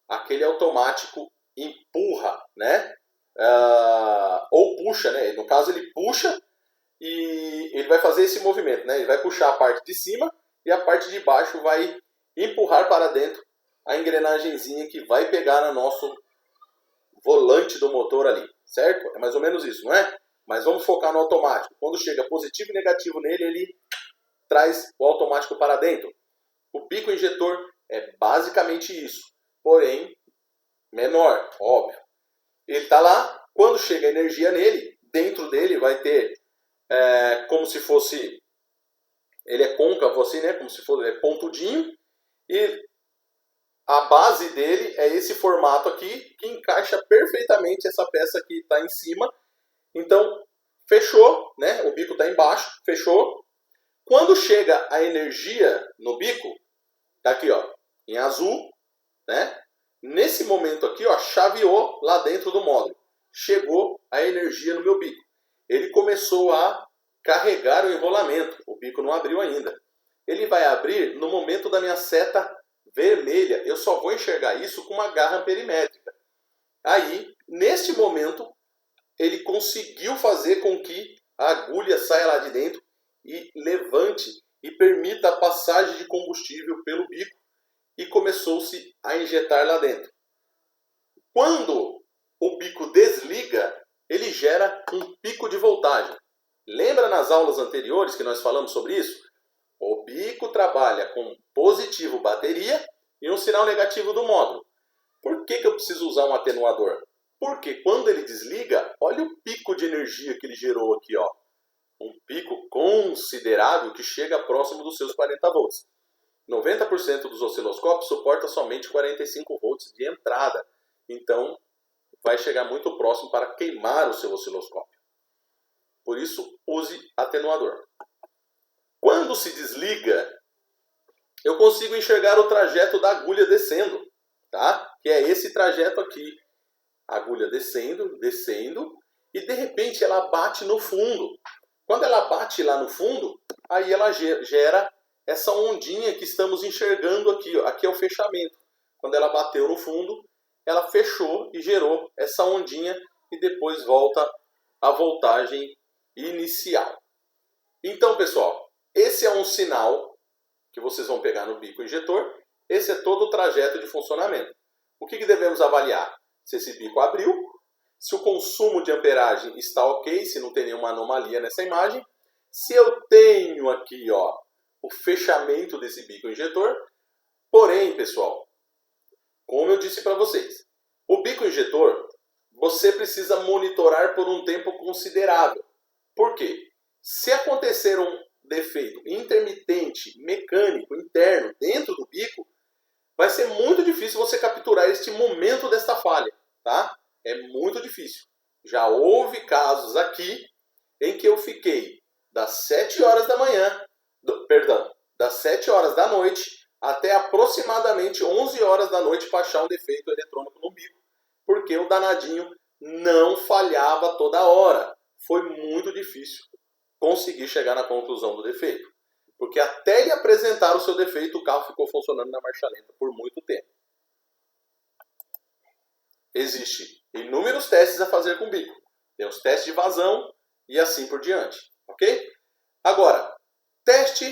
aquele automático empurra, né? Ou puxa, né? No caso ele puxa e ele vai fazer esse movimento, né? Ele vai puxar a parte de cima e a parte de baixo vai empurrar para dentro a engrenagemzinha que vai pegar no nosso volante do motor ali, certo? É mais ou menos isso, não é? Mas vamos focar no automático. Quando chega positivo e negativo nele, ele traz o automático para dentro. O bico injetor é basicamente isso, porém menor, óbvio. Ele está lá, quando chega a energia nele, dentro dele vai ter como se fosse, ele é côncavo assim, né? Como se fosse pontudinho, e a base dele é esse formato aqui, que encaixa perfeitamente essa peça que está em cima. Então, fechou, né? O bico está embaixo, fechou. Quando chega a energia no bico, tá aqui, ó, em azul, né? Nesse momento aqui, ó, chaveou lá dentro do módulo. Chegou a energia no meu bico. Ele começou a carregar o enrolamento. O bico não abriu ainda. Ele vai abrir no momento da minha seta vermelha. Eu só vou enxergar isso com uma garra perimétrica. Aí, neste momento, ele conseguiu fazer com que a agulha saia lá de dentro e levante e permita a passagem de combustível pelo bico e começou-se a injetar lá dentro. Quando o bico desliga, ele gera um pico de voltagem. Lembra nas aulas anteriores que nós falamos sobre isso? O bico trabalha com positivo bateria e um sinal negativo do módulo. Por que eu preciso usar um atenuador? Porque quando ele desliga, olha o pico de energia que ele gerou aqui, ó. Um pico considerável que chega próximo dos seus 40 volts. 90% dos osciloscópios suporta somente 45 volts de entrada. Então, vai chegar muito próximo para queimar o seu osciloscópio. Por isso, use atenuador. Quando se desliga, eu consigo enxergar o trajeto da agulha descendo, tá? Que é esse trajeto aqui. A agulha descendo, descendo, e de repente ela bate no fundo. Quando ela bate lá no fundo, aí ela gera essa ondinha que estamos enxergando aqui, ó. Aqui é o fechamento. Quando ela bateu no fundo, ela fechou e gerou essa ondinha e depois volta a voltagem inicial. Então, pessoal, esse é um sinal que vocês vão pegar no bico injetor. Esse é todo o trajeto de funcionamento. O que devemos avaliar? Se esse bico abriu, se o consumo de amperagem está ok, se não tem nenhuma anomalia nessa imagem. Se eu tenho aqui, ó, o fechamento desse bico injetor. Porém, pessoal, como eu disse para vocês, o bico injetor você precisa monitorar por um tempo considerável. Por quê? Se acontecer um defeito intermitente, mecânico, interno, dentro do bico, vai ser muito difícil você capturar este momento desta falha, tá? É muito difícil. Já houve casos aqui em que eu fiquei das 7 horas da manhã, das 7 horas da noite até aproximadamente 11 horas da noite para achar um defeito eletrônico no bico, porque o danadinho não falhava toda hora. Foi muito difícil conseguir chegar na conclusão do defeito. Porque até ele apresentar o seu defeito, o carro ficou funcionando na marcha lenta por muito tempo. Existem inúmeros testes a fazer com bico. Tem os testes de vazão e assim por diante. Ok? Agora, teste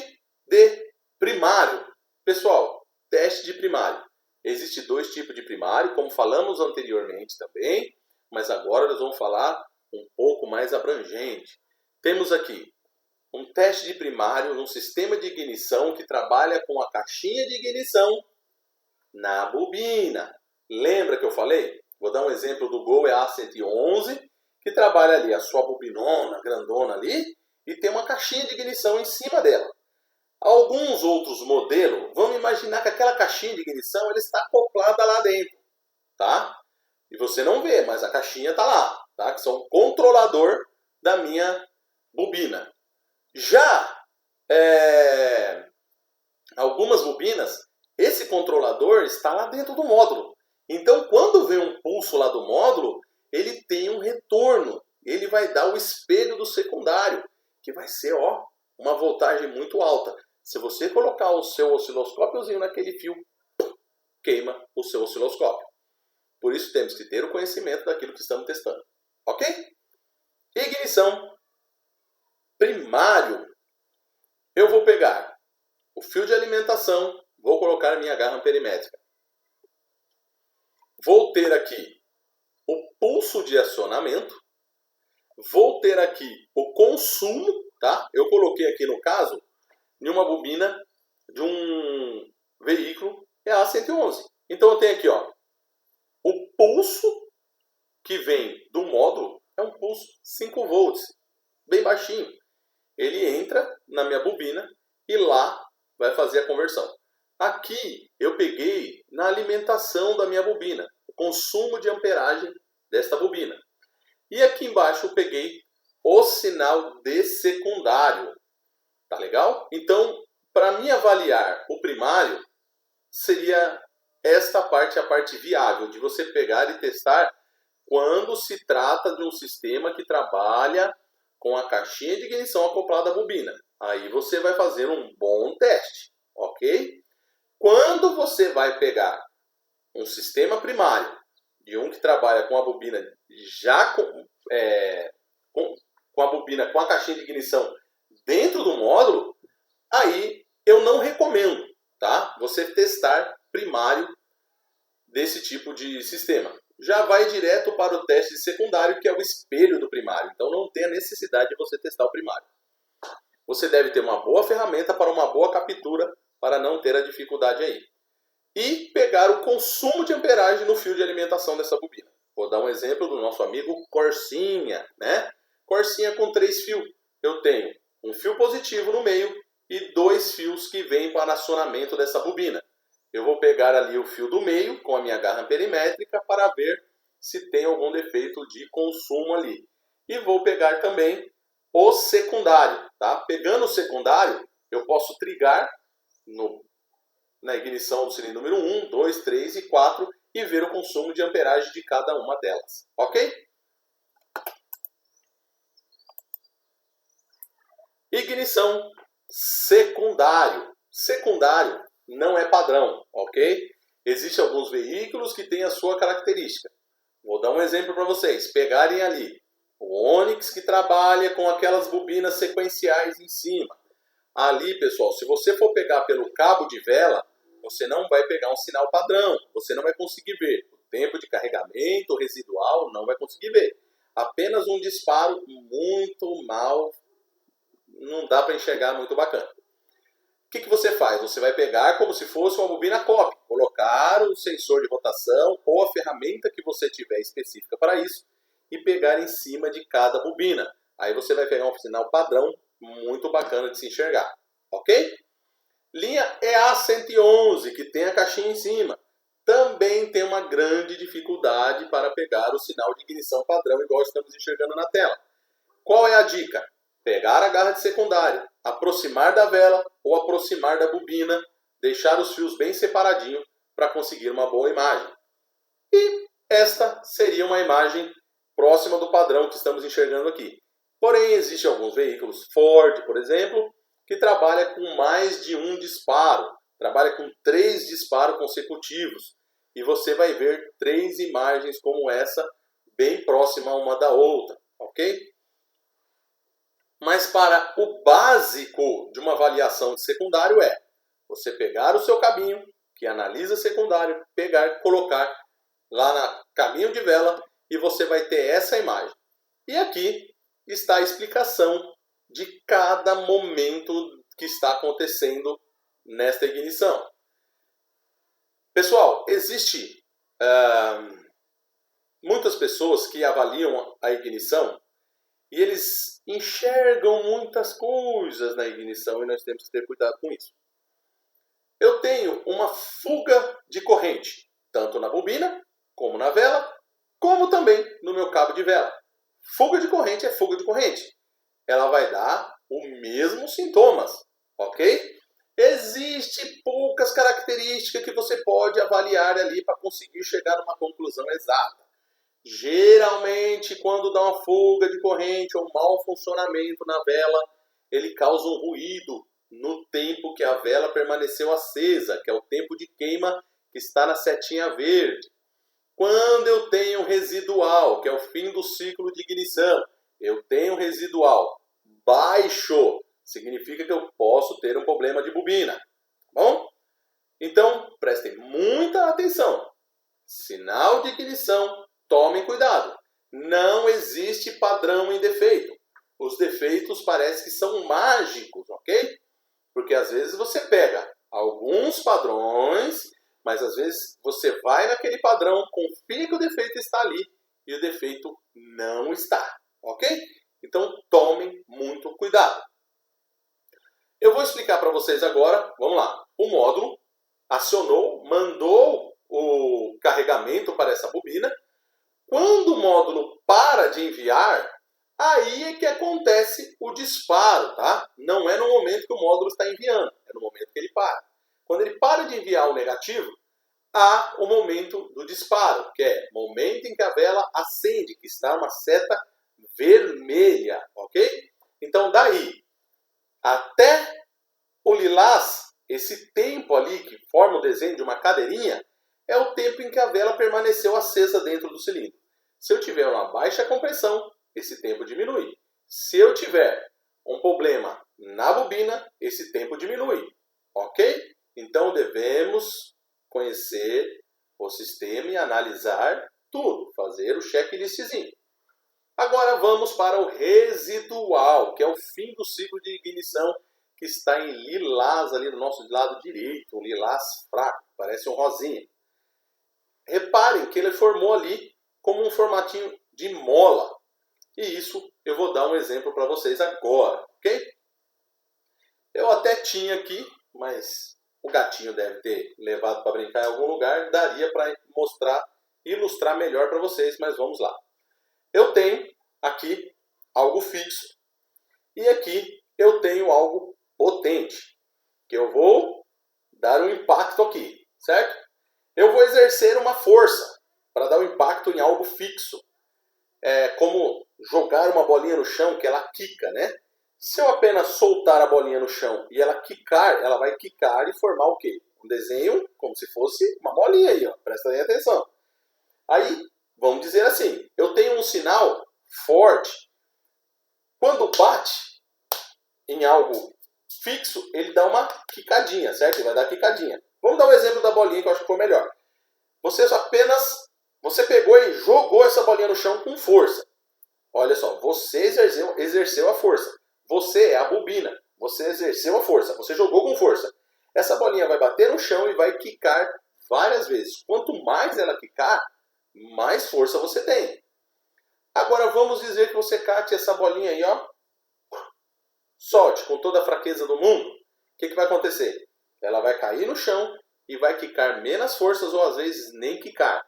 de primário. Pessoal, teste de primário. Existem dois tipos de primário, como falamos anteriormente também, mas agora nós vamos falar um pouco mais abrangente. Temos aqui um teste de primário num sistema de ignição que trabalha com a caixinha de ignição na bobina. Lembra que eu falei? Vou dar um exemplo do Gol EA111, que trabalha ali a sua bobinona, grandona ali, e tem uma caixinha de ignição em cima dela. Alguns outros modelos, vamos imaginar que aquela caixinha de ignição ela está acoplada lá dentro, tá? E você não vê, mas a caixinha está lá, tá? Que são o controlador da minha bobina. Já algumas bobinas, esse controlador está lá dentro do módulo. Então, quando vem um pulso lá do módulo, ele tem um retorno. Ele vai dar o espelho do secundário, que vai ser, ó, uma voltagem muito alta. Se você colocar o seu osciloscópiozinho naquele fio, queima o seu osciloscópio. Por isso temos que ter o conhecimento daquilo que estamos testando. Ok? Ignição primário. Eu vou pegar o fio de alimentação, vou colocar minha garra perimétrica. Vou ter aqui o pulso de acionamento. Vou ter aqui o consumo, tá? Eu coloquei aqui no caso em uma bobina de um veículo EA111. Então eu tenho aqui, ó, o pulso que vem do módulo é um pulso 5 volts, bem baixinho. Ele entra na minha bobina e lá vai fazer a conversão. Aqui eu peguei na alimentação da minha bobina, o consumo de amperagem desta bobina. E aqui embaixo eu peguei o sinal de secundário. Tá legal? Então, para mim avaliar o primário, seria esta parte, a parte viável, de você pegar e testar quando se trata de um sistema que trabalha com a caixinha de ignição acoplada à bobina. Aí você vai fazer um bom teste, ok? Quando você vai pegar um sistema primário, de um que trabalha com a bobina já com a bobina com a caixinha de ignição dentro do módulo, aí eu não recomendo, tá? Você testar primário desse tipo de sistema. Já vai direto para o teste secundário, que é o espelho do primário. Então não tem a necessidade de você testar o primário. Você deve ter uma boa ferramenta para uma boa captura, para não ter a dificuldade aí. E pegar o consumo de amperagem no fio de alimentação dessa bobina. Vou dar um exemplo do nosso amigo Corsinha, né? Corsinha com 3 fios. Eu tenho um fio positivo no meio e 2 fios que vêm para acionamento dessa bobina. Eu vou pegar ali o fio do meio com a minha garra amperimétrica para ver se tem algum defeito de consumo ali. E vou pegar também o secundário, tá? Pegando o secundário, eu posso trigar na ignição do cilindro número 1, 2, 3 e 4 e ver o consumo de amperagem de cada uma delas, ok? Ignição secundário. Secundário não é padrão, ok? Existem alguns veículos que têm a sua característica. Vou dar um exemplo para vocês. Pegarem ali o Onix, que trabalha com aquelas bobinas sequenciais em cima. Ali, pessoal, se você for pegar pelo cabo de vela, você não vai pegar um sinal padrão. Você não vai conseguir ver. O tempo de carregamento residual não vai conseguir ver. Apenas um disparo muito mal, não dá para enxergar muito bacana. O que você faz? Você vai pegar como se fosse uma bobina COP, colocar o sensor de rotação ou a ferramenta que você tiver específica para isso e pegar em cima de cada bobina. Aí você vai pegar um sinal padrão muito bacana de se enxergar, ok? Linha EA111, que tem a caixinha em cima, também tem uma grande dificuldade para pegar o sinal de ignição padrão, igual estamos enxergando na tela. Qual é a dica? Pegar a garra de secundário, aproximar da vela ou aproximar da bobina, deixar os fios bem separadinhos para conseguir uma boa imagem. E esta seria uma imagem próxima do padrão que estamos enxergando aqui. Porém, existem alguns veículos, Ford, por exemplo, que trabalha com mais de um disparo, trabalha com 3 disparos consecutivos. E você vai ver 3 imagens como essa, bem próxima uma da outra, ok? Mas para o básico de uma avaliação de secundário é você pegar o seu cabinho, que analisa secundário, pegar, colocar lá no caminho de vela e você vai ter essa imagem. E aqui está a explicação de cada momento que está acontecendo nesta ignição. Pessoal, existe muitas pessoas que avaliam a ignição e eles enxergam muitas coisas na ignição e nós temos que ter cuidado com isso. Eu tenho uma fuga de corrente, tanto na bobina, como na vela, como também no meu cabo de vela. Fuga de corrente é fuga de corrente. Ela vai dar os mesmos sintomas, ok? Existem poucas características que você pode avaliar ali para conseguir chegar a uma conclusão exata. Geralmente, quando dá uma fuga de corrente ou mau funcionamento na vela, ele causa um ruído no tempo que a vela permaneceu acesa, que é o tempo de queima que está na setinha verde. Quando eu tenho residual, que é o fim do ciclo de ignição, eu tenho residual baixo, significa que eu posso ter um problema de bobina. Tá bom? Então, prestem muita atenção. Sinal de ignição, tomem cuidado. Não existe padrão em defeito. Os defeitos parecem que são mágicos, ok? Porque às vezes você pega alguns padrões, mas às vezes você vai naquele padrão, confia que o defeito está ali e o defeito não está, ok? Então tomem muito cuidado. Eu vou explicar para vocês agora, vamos lá. O módulo acionou, mandou o carregamento para essa bobina. Quando o módulo para de enviar, Aí é que acontece o disparo, tá? Não é no momento que o módulo está enviando, é no momento que ele para. Quando ele para de enviar o negativo, há o momento do disparo, que é o momento em que a vela acende, que está uma seta vermelha, ok? Então daí até o lilás, esse tempo ali que forma o desenho de uma cadeirinha, é o tempo em que a vela permaneceu acesa dentro do cilindro. Se eu tiver uma baixa compressão, esse tempo diminui. Se eu tiver um problema na bobina, esse tempo diminui. Ok? Então devemos conhecer o sistema e analisar tudo, fazer o checklistzinho. Agora vamos para o residual, que é o fim do ciclo de ignição, que está em lilás ali no nosso lado direito, um lilás fraco, parece um rosinha. Reparem que ele formou ali como um formatinho de mola. E isso eu vou dar um exemplo para vocês agora, ok? Eu até tinha aqui, mas o gatinho deve ter levado para brincar em algum lugar, daria para ilustrar melhor para vocês, mas vamos lá. Eu tenho aqui algo fixo e aqui eu tenho algo potente, que eu vou dar um impacto aqui, certo? Eu vou exercer uma força para dar um impacto em algo fixo. É como jogar uma bolinha no chão que ela quica, né? Se eu apenas soltar a bolinha no chão e ela quicar, ela vai quicar e formar o quê? Um desenho como se fosse uma bolinha aí, ó. Presta aí atenção. Aí, vamos dizer assim, eu tenho um sinal forte. Quando bate em algo fixo, ele dá uma quicadinha, certo? Ele vai dar quicadinha. Vamos dar um exemplo da bolinha que eu acho que ficou melhor. Você pegou e jogou essa bolinha no chão com força. Olha só, você exerceu a força. Você é a bobina. Você exerceu a força. Você jogou com força. Essa bolinha vai bater no chão e vai quicar várias vezes. Quanto mais ela quicar, mais força você tem. Agora vamos dizer que você cate essa bolinha aí, ó. Solte com toda a fraqueza do mundo. O que vai acontecer? Ela vai cair no chão e vai quicar menos forças ou às vezes nem quicar.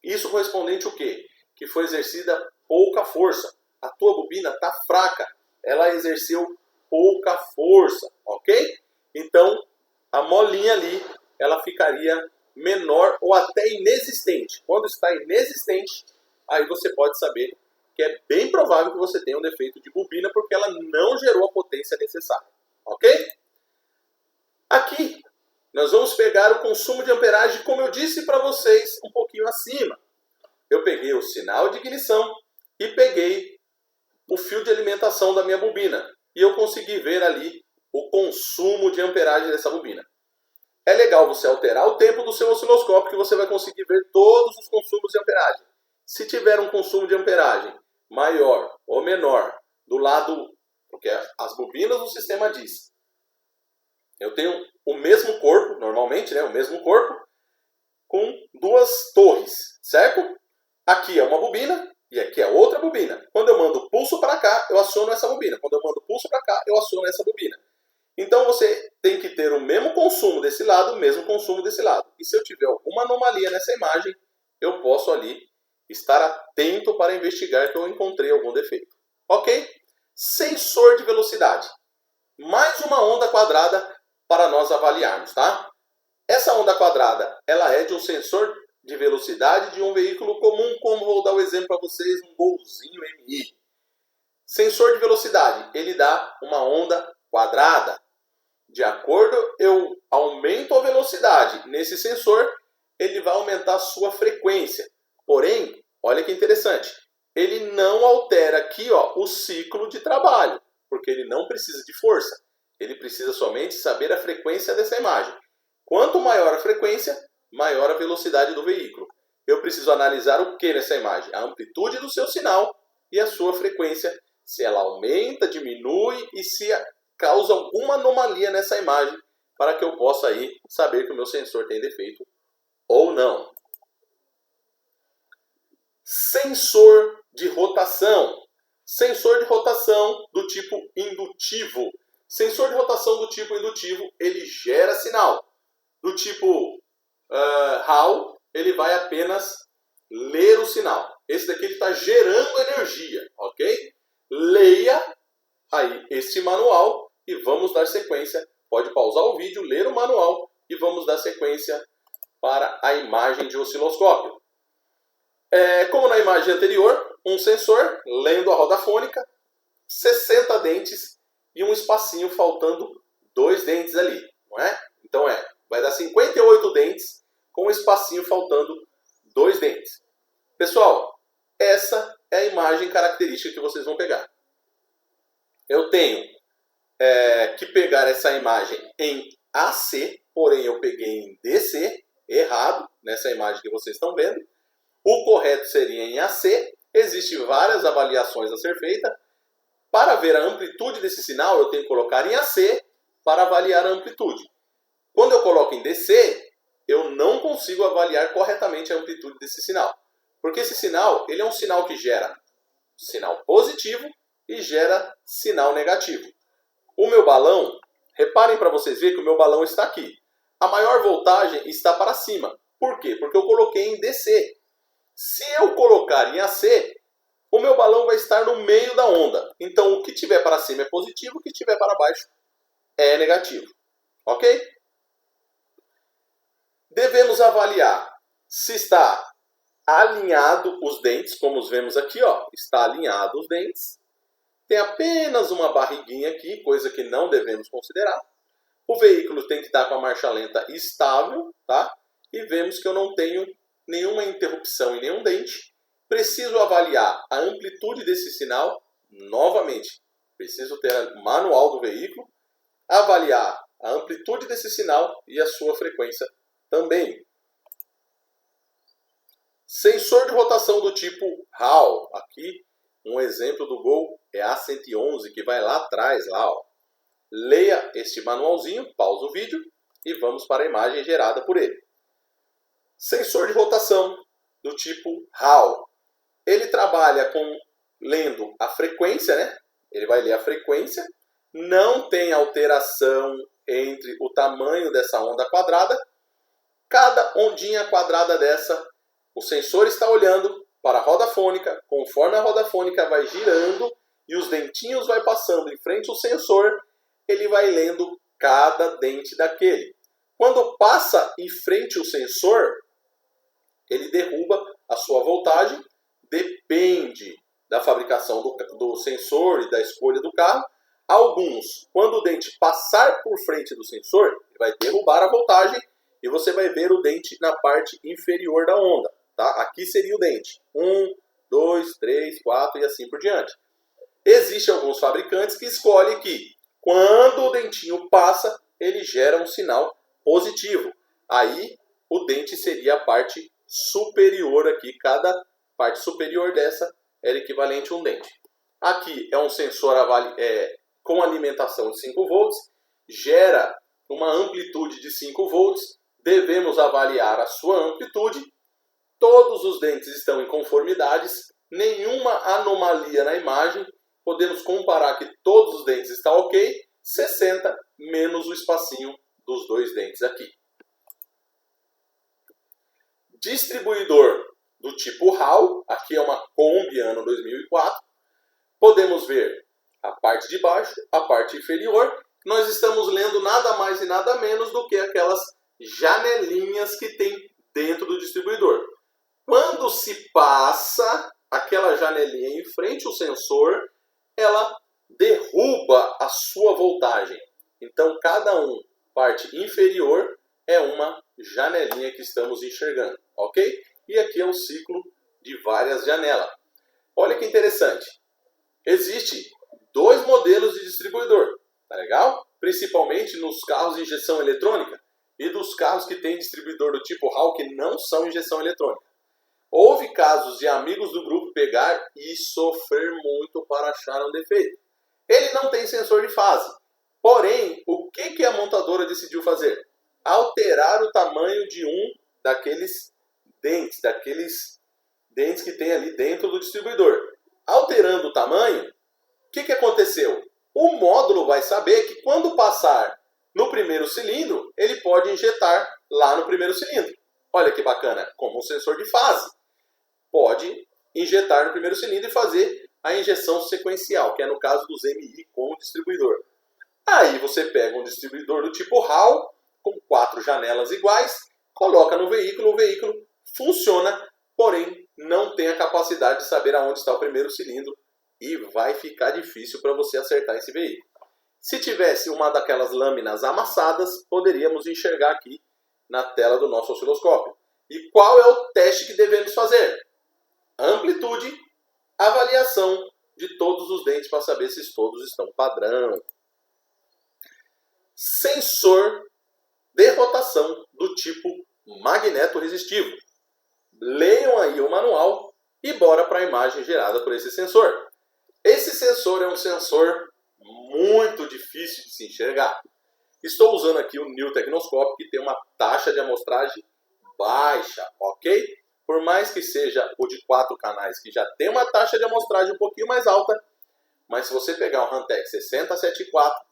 Isso correspondente ao quê? Que foi exercida pouca força. A tua bobina está fraca. Ela exerceu pouca força, ok? Então, a molinha ali, ela ficaria menor ou até inexistente. Quando está inexistente, aí você pode saber que é bem provável que você tenha um defeito de bobina porque ela não gerou a potência necessária, ok? Aqui, nós vamos pegar o consumo de amperagem, como eu disse para vocês um pouquinho acima. Eu peguei o sinal de ignição e peguei o fio de alimentação da minha bobina. E eu consegui ver ali o consumo de amperagem dessa bobina. É legal você alterar o tempo do seu osciloscópio que você vai conseguir ver todos os consumos de amperagem. Se tiver um consumo de amperagem maior ou menor do lado, porque as bobinas do sistema diz, eu tenho o mesmo corpo, normalmente, né, o mesmo corpo, com duas torres, certo? Aqui é uma bobina e aqui é outra bobina. Quando eu mando pulso para cá, eu aciono essa bobina. Quando eu mando pulso para cá, eu aciono essa bobina. Então você tem que ter o mesmo consumo desse lado, o mesmo consumo desse lado. E se eu tiver alguma anomalia nessa imagem, eu posso ali estar atento para investigar que eu encontrei algum defeito. Ok? Sensor de velocidade. Mais uma onda quadrada para nós avaliarmos, tá? Essa onda quadrada, ela é de um sensor de velocidade de um veículo comum, como vou dar o exemplo para vocês, um Golzinho MI. Sensor de velocidade, ele dá uma onda quadrada. De acordo, eu aumento a velocidade nesse sensor, ele vai aumentar a sua frequência. Porém, olha que interessante, ele não altera aqui, ó, o ciclo de trabalho, porque ele não precisa de força. Ele precisa somente saber a frequência dessa imagem. Quanto maior a frequência, maior a velocidade do veículo. Eu preciso analisar o que nessa imagem? A amplitude do seu sinal e a sua frequência. Se ela aumenta, diminui e se causa alguma anomalia nessa imagem para que eu possa aí saber que o meu sensor tem defeito ou não. Sensor de rotação. Sensor de rotação do tipo indutivo. Sensor de rotação do tipo indutivo, ele gera sinal. Do tipo Hall, ele vai apenas ler o sinal. Esse daqui está gerando energia, ok? Leia aí este manual e vamos dar sequência. Pode pausar o vídeo, ler o manual e vamos dar sequência para a imagem de osciloscópio. Como na imagem anterior, um sensor lendo a roda fônica, 60 dentes e um espacinho faltando 2 dentes ali, não é? Então vai dar 58 dentes com um espacinho faltando 2 dentes. Pessoal, essa é a imagem característica que vocês vão pegar. Eu tenho que pegar essa imagem em AC, porém eu peguei em DC, errado, nessa imagem que vocês estão vendo. O correto seria em AC. Existem várias avaliações a ser feitas. Para ver a amplitude desse sinal, eu tenho que colocar em AC para avaliar a amplitude. Quando eu coloco em DC, eu não consigo avaliar corretamente a amplitude desse sinal. Porque esse sinal, ele é um sinal que gera sinal positivo e gera sinal negativo. O meu balão, reparem para vocês verem que o meu balão está aqui. A maior voltagem está para cima. Por quê? Porque eu coloquei em DC. Se eu colocar em AC, o meu balão vai estar no meio da onda. Então, o que tiver para cima é positivo, o que tiver para baixo é negativo. Ok? Devemos avaliar se está alinhado os dentes, como os vemos aqui, ó, está alinhado os dentes. Tem apenas uma barriguinha aqui, coisa que não devemos considerar. O veículo tem que estar com a marcha lenta estável, tá? E vemos que eu não tenho nenhuma interrupção em nenhum dente. Preciso avaliar a amplitude desse sinal, novamente. Preciso ter o manual do veículo, avaliar a amplitude desse sinal e a sua frequência também. Sensor de rotação do tipo Hall. Aqui, um exemplo do Gol é A111, que vai lá atrás, lá, ó. Leia este manualzinho, pausa o vídeo e vamos para a imagem gerada por ele. Sensor de rotação do tipo Hall. Ele trabalha lendo a frequência, né? Ele vai ler a frequência. Não tem alteração entre o tamanho dessa onda quadrada. Cada ondinha quadrada dessa, o sensor está olhando para a roda fônica. Conforme a roda fônica vai girando e os dentinhos vai passando em frente ao sensor, ele vai lendo cada dente daquele. Quando passa em frente ao sensor, ele derruba a sua voltagem. Depende da fabricação do sensor e da escolha do carro. Alguns, quando o dente passar por frente do sensor, ele vai derrubar a voltagem e você vai ver o dente na parte inferior da onda. Tá? Aqui seria o dente. 1, 2, 3, 4 e assim por diante. Existem alguns fabricantes que escolhem que quando o dentinho passa, ele gera um sinal positivo. Aí o dente seria a parte superior aqui. Cada parte superior dessa era equivalente a um dente. Aqui é um sensor com alimentação de 5 volts. Gera uma amplitude de 5 volts. Devemos avaliar a sua amplitude. Todos os dentes estão em conformidades. Nenhuma anomalia na imagem. Podemos comparar que todos os dentes estão ok. 60 menos o espacinho dos 2 dentes aqui. Distribuidor do tipo Hall. Aqui é uma Kombi ano 2004. Podemos ver a parte de baixo, a parte inferior. Nós estamos lendo nada mais e nada menos do que aquelas janelinhas que tem dentro do distribuidor. Quando se passa aquela janelinha em frente ao sensor, ela derruba a sua voltagem. Então, cada parte inferior, é uma janelinha que estamos enxergando, ok? E aqui é um ciclo de várias janelas. Olha que interessante. Existem 2 modelos de distribuidor, tá legal? Principalmente nos carros de injeção eletrônica e dos carros que têm distribuidor do tipo Hall que não são injeção eletrônica. Houve casos de amigos do grupo pegar e sofrer muito para achar um defeito. Ele não tem sensor de fase. Porém, o que a montadora decidiu fazer? Alterar o tamanho de um daqueles dentes que tem ali dentro do distribuidor. Alterando o tamanho, o que aconteceu? O módulo vai saber que quando passar no primeiro cilindro, ele pode injetar lá no primeiro cilindro. Olha que bacana, como um sensor de fase. Pode injetar no primeiro cilindro e fazer a injeção sequencial, que é no caso dos MI com o distribuidor. Aí você pega um distribuidor do tipo Hall, com 4 janelas iguais, coloca no veículo, o veículo funciona, porém não tem a capacidade de saber aonde está o primeiro cilindro e vai ficar difícil para você acertar esse veículo. Se tivesse uma daquelas lâminas amassadas, poderíamos enxergar aqui na tela do nosso osciloscópio. E qual é o teste que devemos fazer? Amplitude, avaliação de todos os dentes para saber se todos estão padrão. Sensor de rotação do tipo magneto resistivo. Leiam aí o manual e bora para a imagem gerada por esse sensor. Esse sensor é um sensor muito difícil de se enxergar. Estou usando aqui o New Tecnoscope, que tem uma taxa de amostragem baixa, ok? Por mais que seja o de 4 canais, que já tem uma taxa de amostragem um pouquinho mais alta, mas se você pegar o Hantek 6074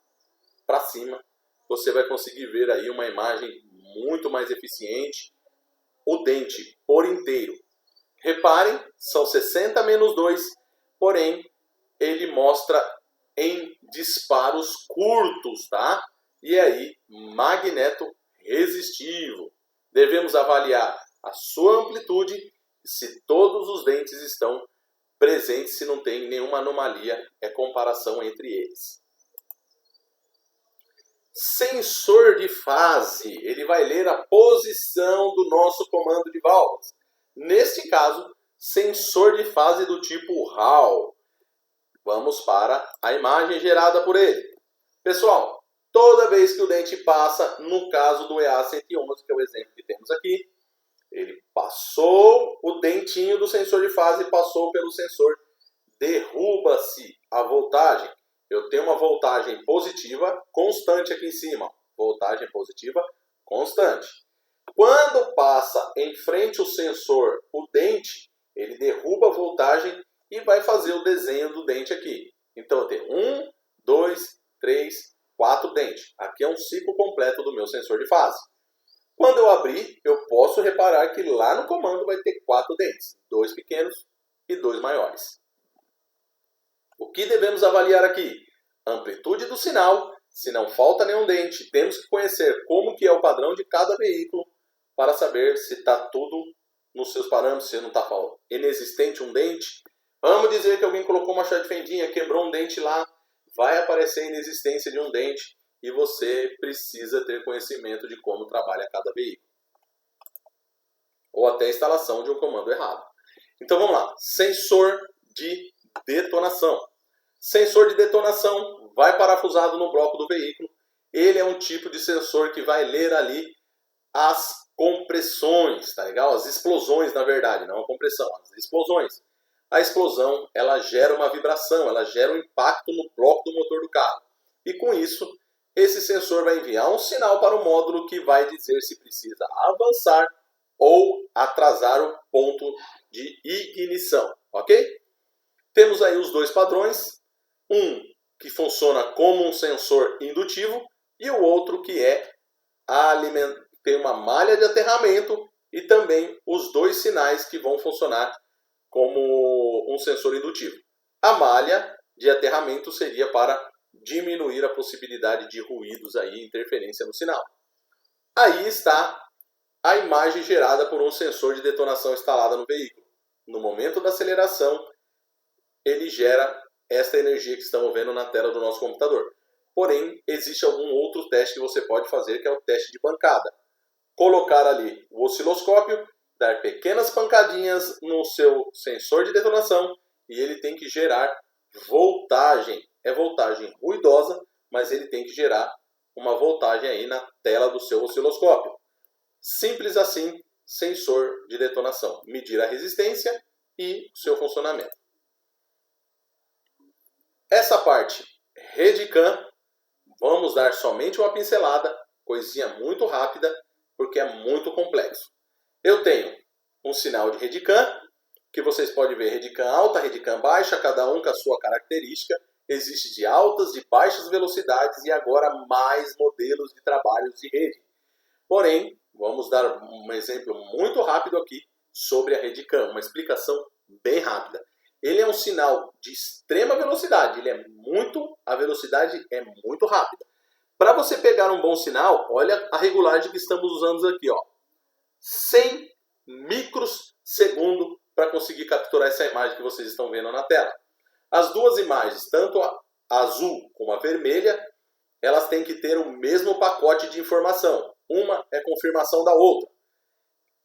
para cima, você vai conseguir ver aí uma imagem muito mais eficiente, o dente por inteiro. Reparem, são 60 menos 2, porém ele mostra em disparos curtos, tá? E aí, magneto resistivo. Devemos avaliar a sua amplitude, se todos os dentes estão presentes, se não tem nenhuma anomalia, é comparação entre eles. Sensor de fase, ele vai ler a posição do nosso comando de válvulas. Neste caso, sensor de fase do tipo Hall. Vamos para a imagem gerada por ele. Pessoal, toda vez que o dente passa, no caso do EA111, que é o exemplo que temos aqui, ele passou o dentinho do sensor de fase, passou pelo sensor, derruba-se a voltagem. Eu tenho uma voltagem positiva constante aqui em cima. Voltagem positiva constante. Quando passa em frente ao sensor, o dente, ele derruba a voltagem e vai fazer o desenho do dente aqui. Então eu tenho 1, 2, 3, 4 dentes. Aqui é um ciclo completo do meu sensor de fase. Quando eu abrir, eu posso reparar que lá no comando vai ter 4 dentes. 2 pequenos e 2 maiores. O que devemos avaliar aqui? Amplitude do sinal. Se não falta nenhum dente, temos que conhecer como que é o padrão de cada veículo para saber se está tudo nos seus parâmetros, se não está inexistente um dente. Vamos dizer que alguém colocou uma chave de fendinha, quebrou um dente lá, vai aparecer a inexistência de um dente e você precisa ter conhecimento de como trabalha cada veículo. Ou até a instalação de um comando errado. Então vamos lá, sensor de detonação. Sensor de detonação vai parafusado no bloco do veículo. Ele é um tipo de sensor que vai ler ali as compressões, tá legal? As explosões, na verdade, não a compressão, as explosões. A explosão, ela gera uma vibração, ela gera um impacto no bloco do motor do carro. E com isso, esse sensor vai enviar um sinal para o módulo que vai dizer se precisa avançar ou atrasar o ponto de ignição, ok? Temos aí os dois padrões, um que funciona como um sensor indutivo e o outro que tem uma malha de aterramento e também os dois sinais que vão funcionar como um sensor indutivo. A malha de aterramento seria para diminuir a possibilidade de ruídos aí, interferência no sinal. Aí está a imagem gerada por um sensor de detonação instalada no veículo. No momento da aceleração, ele gera esta energia que estamos vendo na tela do nosso computador. Porém, existe algum outro teste que você pode fazer, que é o teste de pancada. Colocar ali o osciloscópio, dar pequenas pancadinhas no seu sensor de detonação e ele tem que gerar voltagem. É voltagem ruidosa, mas ele tem que gerar uma voltagem aí na tela do seu osciloscópio. Simples assim, sensor de detonação. Medir a resistência e o seu funcionamento. Essa parte Redicam, vamos dar somente uma pincelada, coisinha muito rápida, porque é muito complexo. Eu tenho um sinal de Redicam, que vocês podem ver Redicam alta, Redicam baixa, cada um com a sua característica. Existe de altas, de baixas velocidades e agora mais modelos de trabalhos de rede. Porém, vamos dar um exemplo muito rápido aqui sobre a Redicam, uma explicação bem rápida. Ele é um sinal de extrema velocidade, a velocidade é muito rápida. Para você pegar um bom sinal, olha a regulagem que estamos usando aqui, ó. 100 micros segundo para conseguir capturar essa imagem que vocês estão vendo na tela. As duas imagens, tanto a azul como a vermelha, elas têm que ter o mesmo pacote de informação. Uma é confirmação da outra.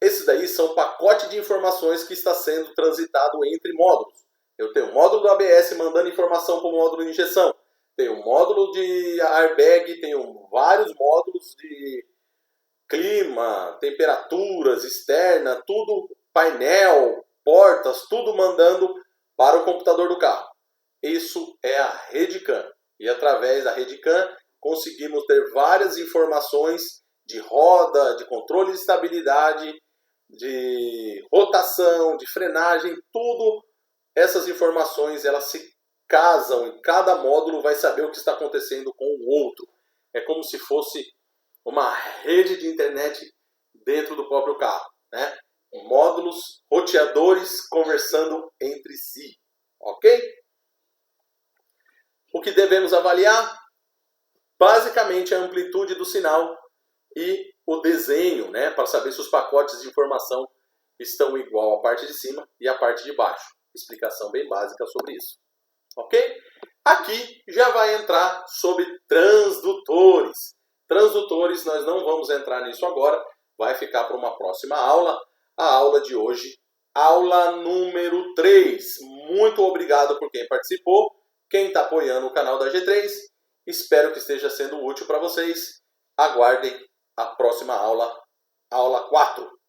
Esses daí são pacote de informações que está sendo transitado entre módulos. Eu tenho o módulo do ABS mandando informação para o módulo de injeção. Tenho o módulo de airbag, tenho vários módulos de clima, temperaturas externa, tudo, painel, portas, tudo mandando para o computador do carro. Isso é a rede CAN. E através da rede CAN conseguimos ter várias informações de roda, de controle de estabilidade, de rotação, de frenagem, tudo. Essas informações elas se casam e cada módulo vai saber o que está acontecendo com o outro. É como se fosse uma rede de internet dentro do próprio carro, né? Módulos, roteadores conversando entre si, ok? O que devemos avaliar? Basicamente a amplitude do sinal e o desenho, né? Para saber se os pacotes de informação estão igual à parte de cima e à parte de baixo. Explicação bem básica sobre isso, ok? Aqui já vai entrar sobre transdutores. Transdutores, nós não vamos entrar nisso agora, vai ficar para uma próxima aula. A aula de hoje, aula número 3. Muito obrigado por quem participou, quem está apoiando o canal da G3. Espero que esteja sendo útil para vocês. Aguardem a próxima aula, aula 4.